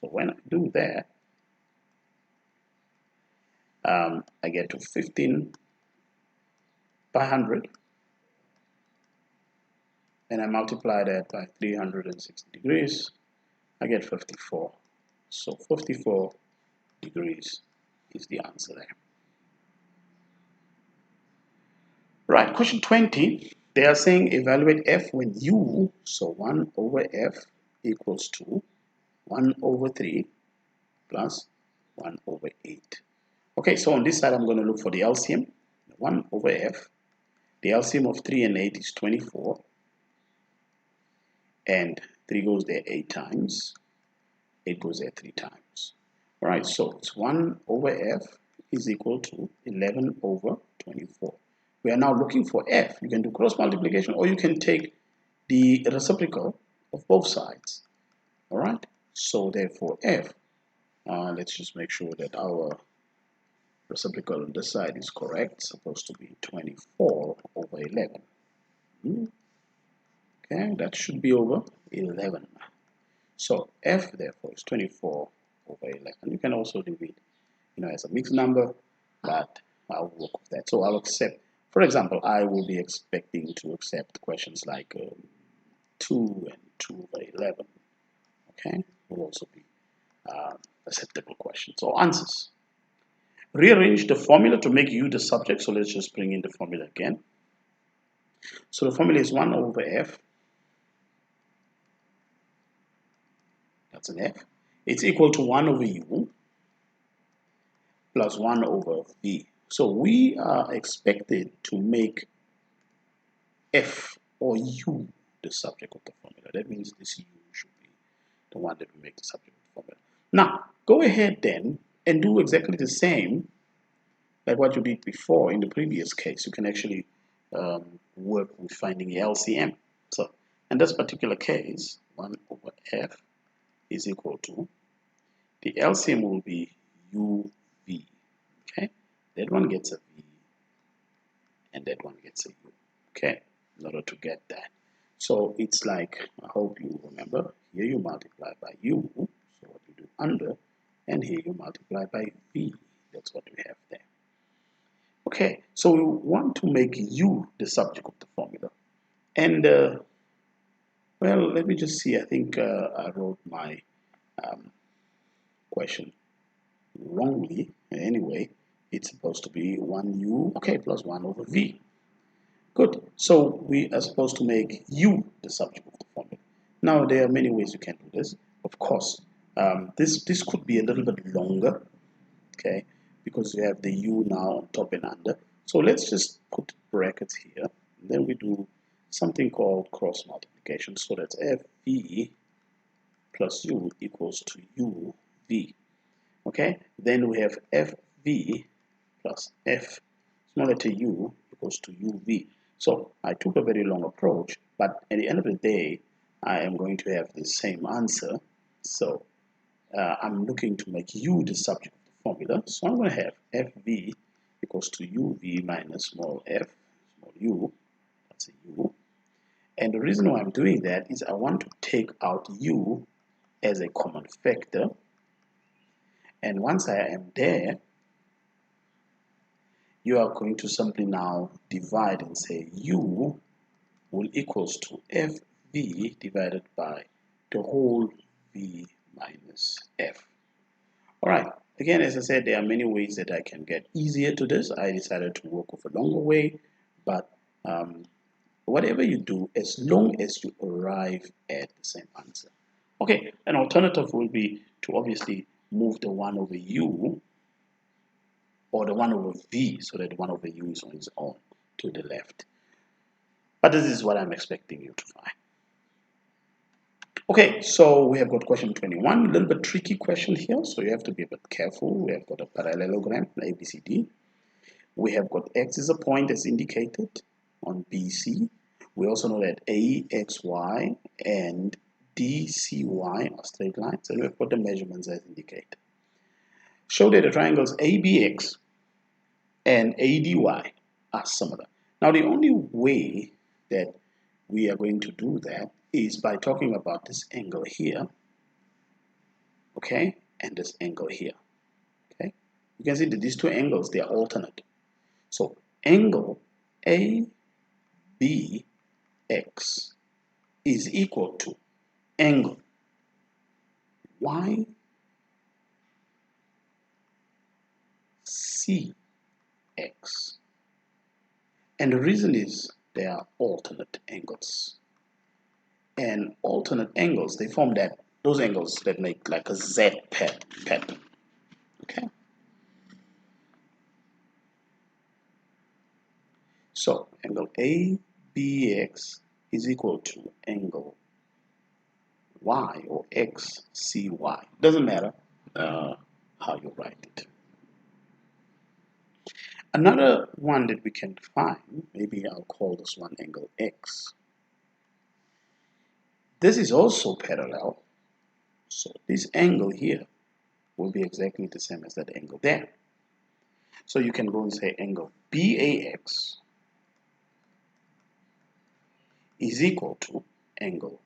So when I do that, I get to 15 by 100, and I multiply that by 360 degrees, I get 54. So 54 degrees is the answer there. Right, question 20, they are saying evaluate f when u, so 1 over f equals to 1 over 3 plus 1 over 8. Okay, so on this side, I'm going to look for the LCM. 1 over f. The LCM of 3 and 8 is 24. And 3 goes there 8 times. 8 goes there 3 times. All right, so it's 1 over f is equal to 11 over 24. We are now looking for f. You can do cross multiplication, or you can take the reciprocal of both sides. All right, so therefore f, let's just make sure that our reciprocal on this side is correct. It's supposed to be 24 over 11. Okay, that should be over 11. So f therefore is 24 over 11. You can also do it, as a mixed number, but I'll work with that. So I'll accept, for example, I will be expecting to accept questions like 2 and 2 over 11. Okay, will also be acceptable questions or answers. Rearrange the formula to make u the subject. So let's just bring in the formula again. So the formula is 1 over f. That's an f. It's equal to 1 over u plus 1 over v. So we are expected to make f or u the subject of the formula. That means this u should be the one that we make the subject of the formula. Now, go ahead then and do exactly the same like what you did before in the previous case. You can actually work with finding the LCM. So in this particular case, 1 over f is equal to, the LCM will be uv. Okay, that one gets a v and that one gets a u. Okay, in order to get that. So it's like, I hope you remember, here you multiply by u, so what you do under, and here you multiply by v. That's what we have there. Okay, so we want to make u the subject of the formula. And well, let me just see. I think I wrote my question wrongly. Anyway, it's supposed to be 1u, okay, plus 1 over v. Good. So we are supposed to make u the subject of the formula. Now, there are many ways you can do this. Of course, this could be a little bit longer, okay, because you have the u now on top and under. So let's just put brackets here. Then we do something called cross multiplication. So that's fv plus u equals to uv. Okay, then we have fv plus f small letter u equals to uv. So I took a very long approach, but at the end of the day, I am going to have the same answer. So I'm looking to make u the subject of the formula. So I'm going to have fv equals to uv minus small f, small u, that's a u. And the reason why I'm doing that is I want to take out u as a common factor. And once I am there, you are going to simply now divide and say u will equals to fv divided by the whole v minus f. All right, again, as I said, there are many ways that I can get easier to this. I decided to work with a longer way, but whatever you do, as long as you arrive at the same answer. Okay, an alternative will be to obviously move the 1 over u or the 1 over v so that 1 over u is on its own to the left. But this is what I'm expecting you to find. Okay, so we have got question 21, a little bit tricky question here, so you have to be a bit careful. We have got a parallelogram, ABCD. We have got x is a point as indicated on BC. We also know that AXY and DCY are straight lines, and we've got the measurements as indicated. Show that the triangles ABX and ADY are similar. Now, the only way that we are going to do that is by talking about this angle here, okay, and this angle here, okay. You can see that these two angles, they are alternate. So angle ABX is equal to angle YCX. And the reason is they are alternate angles. And alternate angles, they form those angles that make like a Z pattern. Okay. So angle ABX is equal to angle Y or XCY. Doesn't matter how you write it. Another one that we can find, maybe I'll call this one angle X. This is also parallel. So this angle here will be exactly the same as that angle there. So you can go and say angle BAX is equal to angle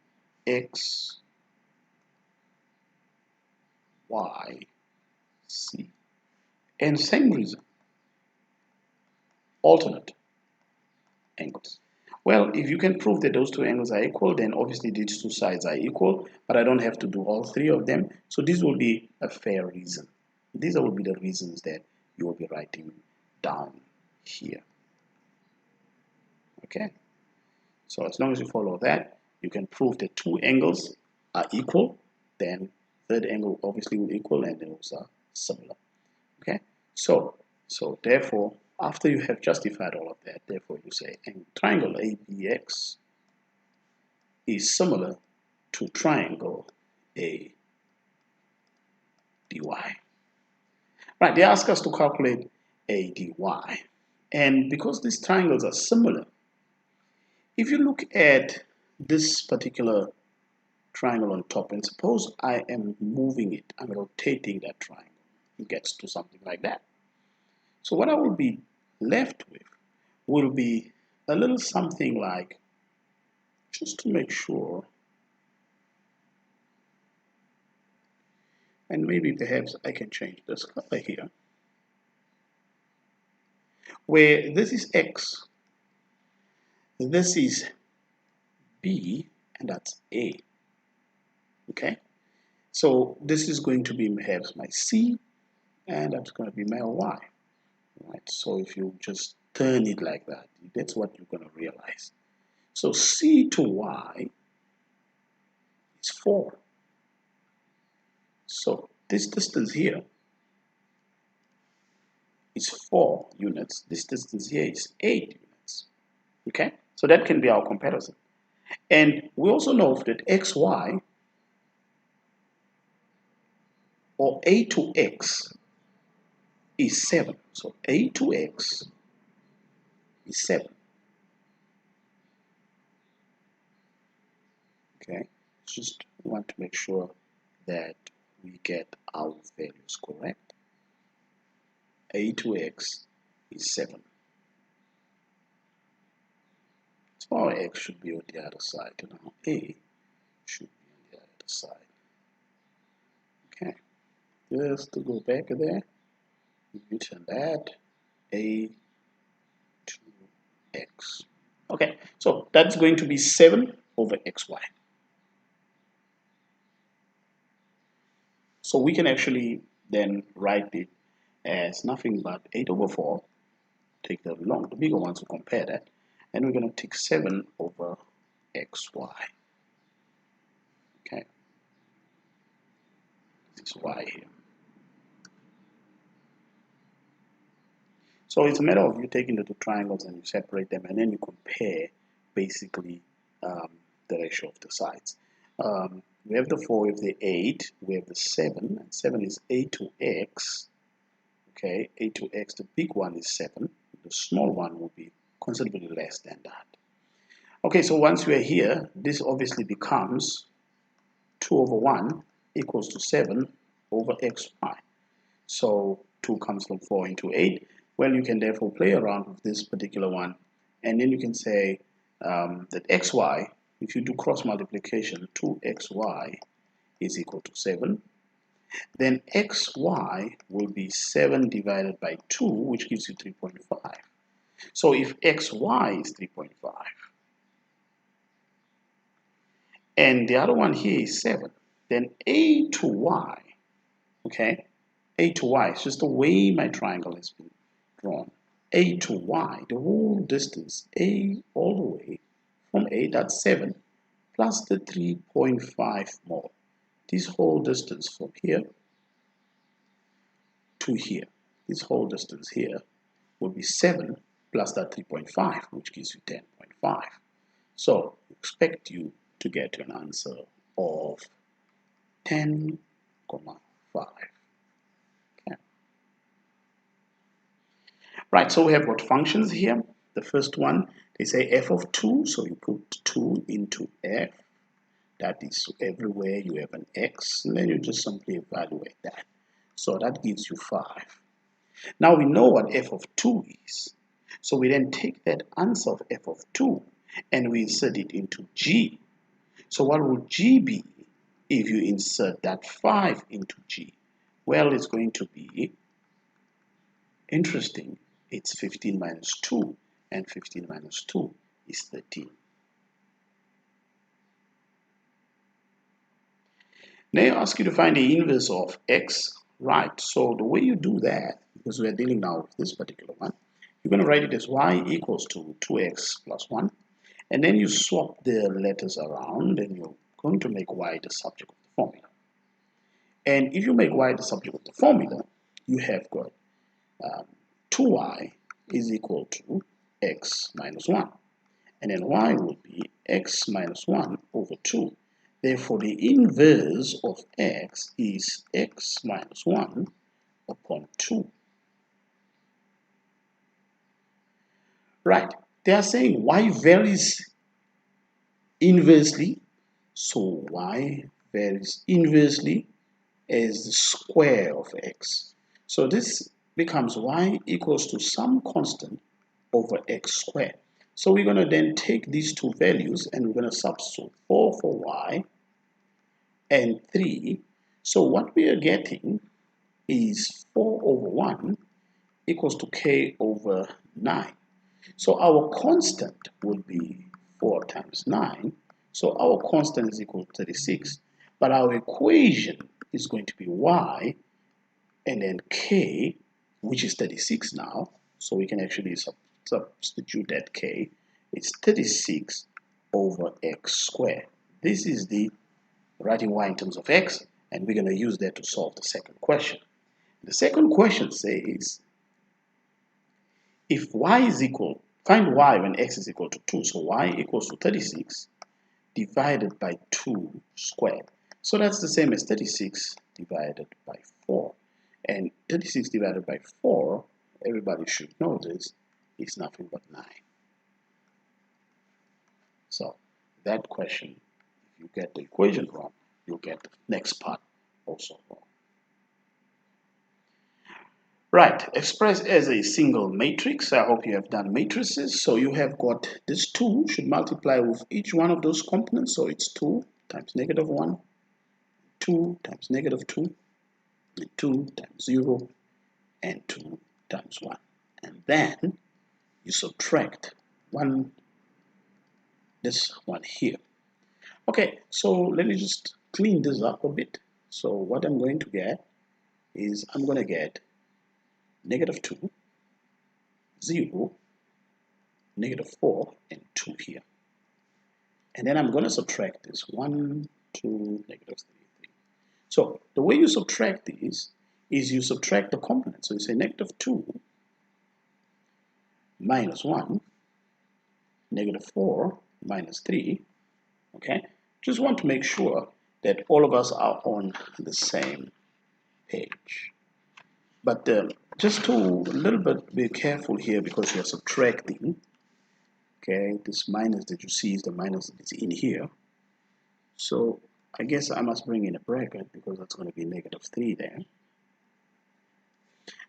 XYC. And same reason, alternate angles. Well, if you can prove that those two angles are equal, then obviously these two sides are equal, but I don't have to do all three of them. So this will be a fair reason. These will be the reasons that you will be writing down here. Okay. So as long as you follow that, you can prove that two angles are equal, then third angle obviously will equal, and those are similar. Okay. So therefore, after you have justified all of that, therefore you say triangle ABX is similar to triangle ADY. Right, they ask us to calculate ADY. And because these triangles are similar, if you look at this particular triangle on top, and suppose I am moving it, I'm rotating that triangle, it gets to something like that. So what I will be left with will be a little something like, just to make sure, and maybe perhaps I can change this color here. where this is x, this is b, and that's a. Okay, so this is going to be perhaps my c, and that's going to be my y. Right, so if you just turn it like that, that's what you're going to realize. So c to y is 4. So this distance here is 4 units. This distance here is 8 units. Okay, so that can be our comparison. And we also know that xy, or a to x, is 7. So a to x is 7. Okay, just want to make sure that we get our values correct. A to x is 7. So our x should be on the other side. Now a should be on the other side. Okay, just to go back there, return that a to x. Okay, so that's going to be 7 over xy. So we can actually then write it as nothing but 8 over 4. Take the bigger one to compare that. And we're going to take 7 over xy. Okay. This is y here. So it's a matter of you taking the two triangles and you separate them, and then you compare basically the ratio of the sides. We have the 4, we have the 8, we have the 7, and 7 is a to x. Okay, a to x, the big one is 7. The small one will be considerably less than that. Okay, so once we are here, this obviously becomes 2 over 1 equals to 7 over xy. So 2 comes from 4 into 8. Well, you can therefore play around with this particular one, and then you can say that xy, if you do cross multiplication, 2xy is equal to 7. Then xy will be 7 divided by 2, which gives you 3.5. So if xy is 3.5, and the other one here is 7, then a to y, okay, a to y is just the way my triangle has been drawn. A to y, the whole distance, a all the way from a, that's 7, plus the 3.5 more. This whole distance from here to here, this whole distance here will be 7 plus that 3.5, which gives you 10.5. So expect you to get an answer of 10.5. Okay. Right, so we have what functions here. The first one, they say f of 2, so you put 2 into f. That is everywhere you have an x, and then you just simply evaluate that. So that gives you 5. Now we know what f of 2 is. So we then take that answer of f of 2 and we insert it into g. So what will g be if you insert that 5 into g? Well, it's going to be interesting. It's 15 minus 2, and 15 minus 2 is 13. Now I ask you to find the inverse of x. Right, so the way you do that, because we are dealing now with this particular one, you're going to write it as y equals to 2x plus 1, and then you swap the letters around, and you're going to make y the subject of the formula. And if you make y the subject of the formula, you have got 2y is equal to x minus 1. And then y will be x minus 1 over 2. Therefore, the inverse of x is x minus 1 upon 2. Right, they are saying y varies inversely. So y varies inversely as the square of x. So this becomes y equals to some constant over x squared. So we're going to then take these two values and we're going to substitute 4 for y and 3. So what we are getting is 4 over 1 equals to k over 9. So our constant would be 4 times 9. So our constant is equal to 36. But our equation is going to be y and then k, which is 36 now. So we can actually substitute that k. It's 36 over x squared. This is the writing y in terms of x, and we're going to use that to solve the second question. The second question says, if y is equal, find y when x is equal to 2. So y equals to 36 divided by 2 squared. So that's the same as 36 divided by 4. And 36 divided by 4, everybody should know this, is nothing but 9. So that question, if you get the equation wrong, you'll get the next part also wrong. Right, expressed as a single matrix. I hope you have done matrices. So you have got this 2 should multiply with each one of those components. So it's 2 times negative 1, 2 times negative 2, and 2 times 0, and 2 times 1. And then you subtract this one here. Okay, so let me just clean this up a bit. So what I'm going to get is I'm going to get negative 2, 0, negative 4, and 2 here. And then I'm going to subtract this 1, 2, negative 3, 3. So the way you subtract these is you subtract the complement. So you say negative 2 minus 1, negative 4 minus 3. Okay, just want to make sure that all of us are on the same page. But just to a little bit be careful here because you're subtracting. Okay, this minus that you see is the minus that's in here. So I guess I must bring in a bracket because that's going to be negative 3 there.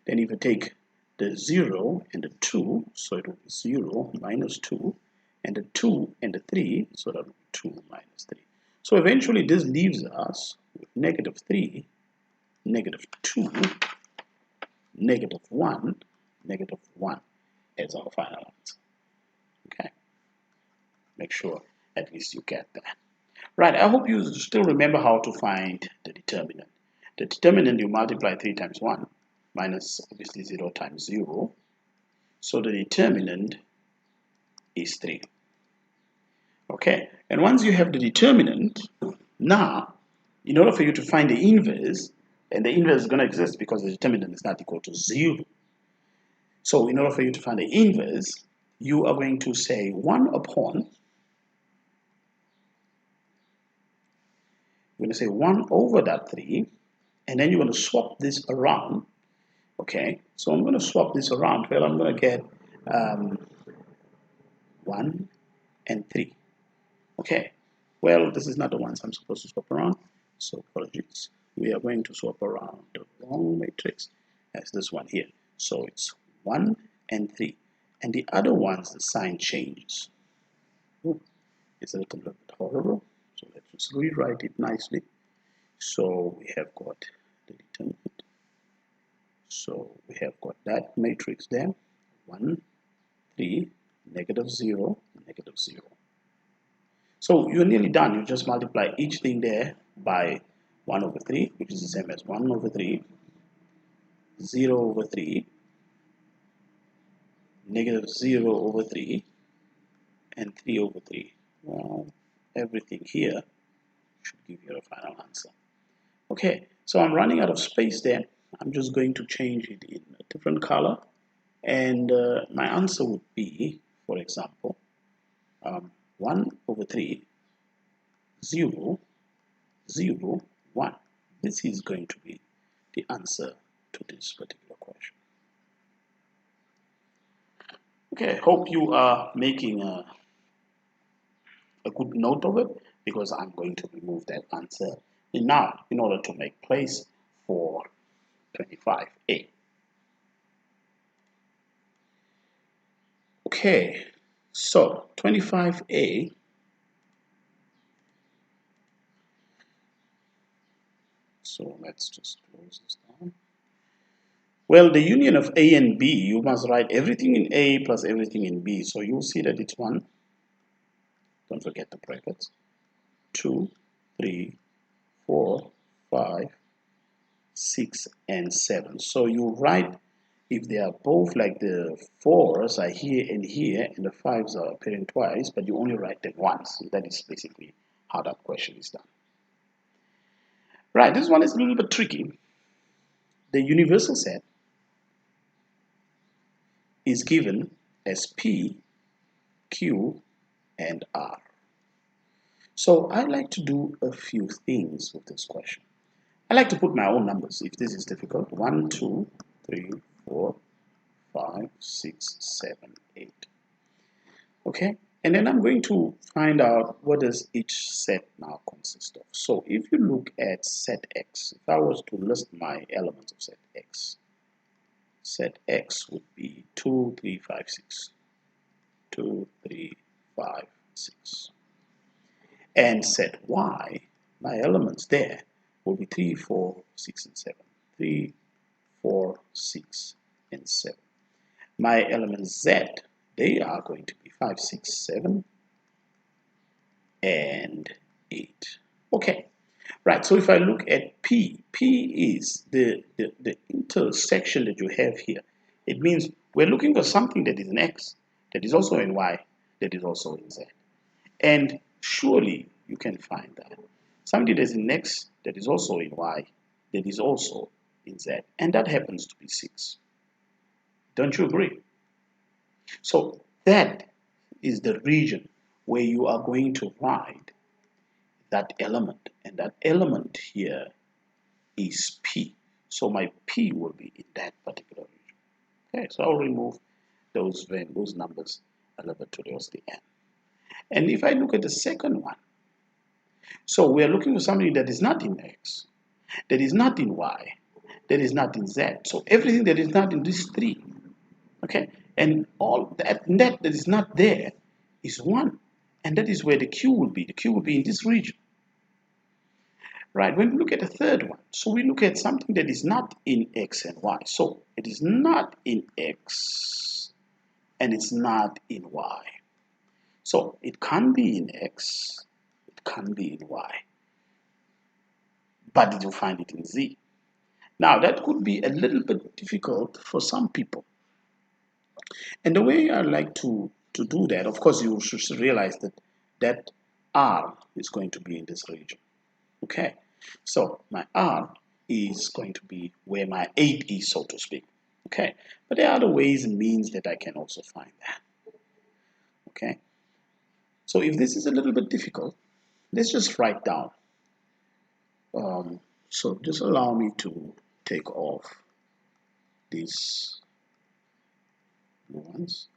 Then if you take the 0 and the 2, so it will be 0 minus 2, and the 2 and the 3, so that will be 2 minus 3. So eventually this leaves us with negative 3, negative 2, negative 1, negative 1 as our final answer. Okay, make sure at least you get that. Right, I hope you still remember how to find the determinant. The determinant, you multiply 3 times 1 minus obviously 0 times 0. So the determinant is 3. Okay, and once you have the determinant, now in order for you to find the inverse, and the inverse is going to exist because the determinant is not equal to 0. So in order for you to find the inverse, you are going to say 1 upon, you're going to say 1 over that 3, and then you're going to swap this around. Okay, so I'm going to swap this around. Well, I'm going to get 1 and 3. Okay, well, this is not the ones I'm supposed to swap around, so apologies. We are going to swap around the wrong matrix as this one here. So it's 1 and 3. And the other ones, the sign changes. Ooh, it's a little bit horrible. So let's just rewrite it nicely. So we have got the determinant. So we have got that matrix there. 1, 3, negative 0, negative 0. So you're nearly done. You just multiply each thing there by 1 over 3, which is the same as 1 over 3, 0 over 3, negative 0 over 3, and 3 over 3. Well, everything here should give you a final answer. Okay, so I'm running out of space there. I'm just going to change it in a different color. And my answer would be, for example, 1 over 3, 0, 0, 1. This is going to be the answer to this particular question. Okay, hope you are making a good note of it because I'm going to remove that answer now in order to make place for 25A. Okay, so 25A. So let's just close this down. Well, the union of A and B, you must write everything in A plus everything in B. So you'll see that it's 1, don't forget the brackets, 2, 3, 4, 5, 6, and 7. So you write, if they are both like the 4s are here and here, and the 5s are appearing twice, but you only write them once. That is basically how that question is done. Right, this one is a little bit tricky. The universal set is given as P, Q, and R. So I like to do a few things with this question. I like to put my own numbers if this is difficult. 1, 2, 3, 4, 5, 6, 7, 8. Okay, and then I'm going to find out what does each set now consist of. So if you look at set X, if I was to list my elements of set X would be 2, 3, 5, 6. 2, 3, 5, 6. And set Y, my elements there will be 3, 4, 6, and 7. 3, 4, 6, and 7. My elements Z, they are going to be 5, 6, 7, and 8. Okay, right, so if I look at P is the intersection that you have here. It means we're looking for something that is in X, that is also in Y, that is also in Z. And surely you can find that. Something that is in X, that is also in Y, that is also in Z. And that happens to be 6. Don't you agree? So that is the region where you are going to find that element. And that element here is P. So my P will be in that particular region. Okay, so I'll remove those numbers a little bit towards the end. And if I look at the second one, so we are looking for something that is not in X, that is not in Y, that is not in Z. So everything that is not in these three, okay, and all that net that is not there is 1. And that is where the Q will be. The Q will be in this region. Right, when we look at the third one, so we look at something that is not in X and Y. So it is not in X and it's not in Y. So it can be in X, it can be in Y, but you'll find it in Z. Now that could be a little bit difficult for some people. And the way I like to do that, of course, you should realize that R is going to be in this region. Okay, so my R is going to be where my 8 is, so to speak. Okay, but there are other ways and means that I can also find that. Okay, so if this is a little bit difficult, let's just write down. So just allow me to take off these blue ones,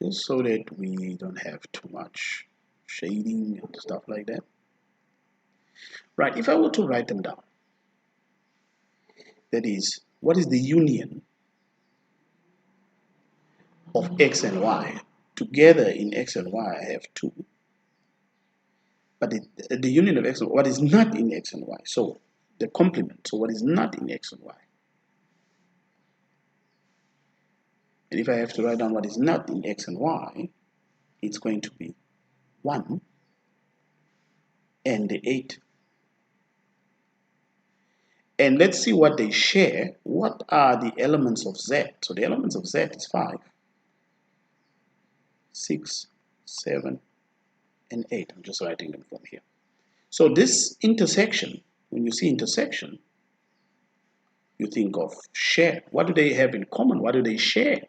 just so that we don't have too much shading and stuff like that. Right, if I were to write them down, that is, what is the union of X and Y? Together in X and Y I have 2. But the union of X and Y, what is not in X and Y? So the complement, so what is not in X and Y? And if I have to write down what is not in X and Y, it's going to be 1 and the 8. And let's see what they share. What are the elements of Z? So the elements of Z is 5, 6, 7, and 8. I'm just writing them from here. So this intersection, when you see intersection, you think of share. What do they have in common? What do they share?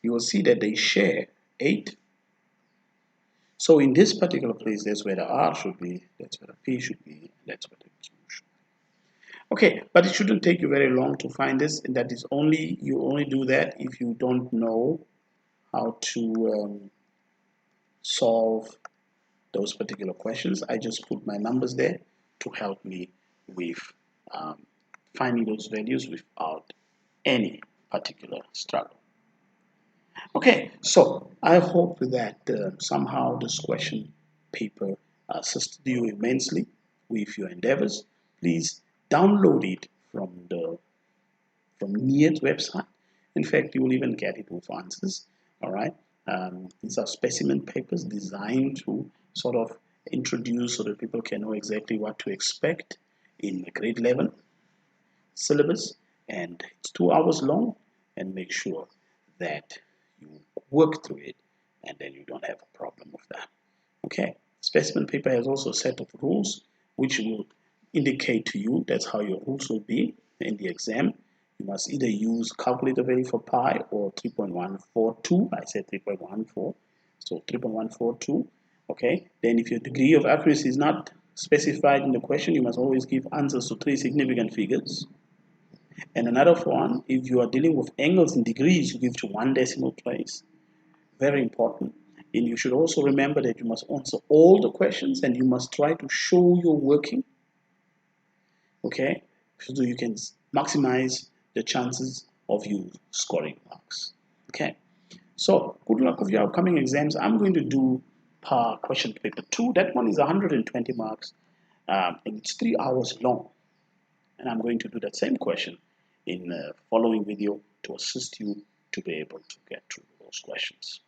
You will see that they share 8. So in this particular place, that's where the R should be, that's where the P should be, that's where the Q should be. Okay, but it shouldn't take you very long to find this, and that is you only do that if you don't know how to solve those particular questions. I just put my numbers there to help me with finding those values without any particular struggle. Okay, so I hope that somehow this question paper assisted you immensely with your endeavors. Please download it from NIET's website. In fact, you will even get it with answers. All right. These are specimen papers designed to sort of introduce so that people can know exactly what to expect in the grade 11 syllabus, and it's 2 hours long, and make sure that you work through it and then you don't have a problem with that. Okay, specimen paper has also a set of rules which will indicate to you that's how your rules will be in the exam. You must either use calculator value for pi or 3.142. I said 3.14, so 3.142. Okay, then if your degree of accuracy is not specified in the question, you must always give answers to 3 significant figures. And another one, if you are dealing with angles in degrees, you give to 1 decimal place. Very important. And you should also remember that you must answer all the questions and you must try to show your working, okay, so you can maximize the chances of you scoring marks. Okay, so good luck with your upcoming exams. I'm going to do question paper 2. That one is 120 marks, and it's 3 hours long. And I'm going to do that same question in the following video to assist you to be able to get through those questions.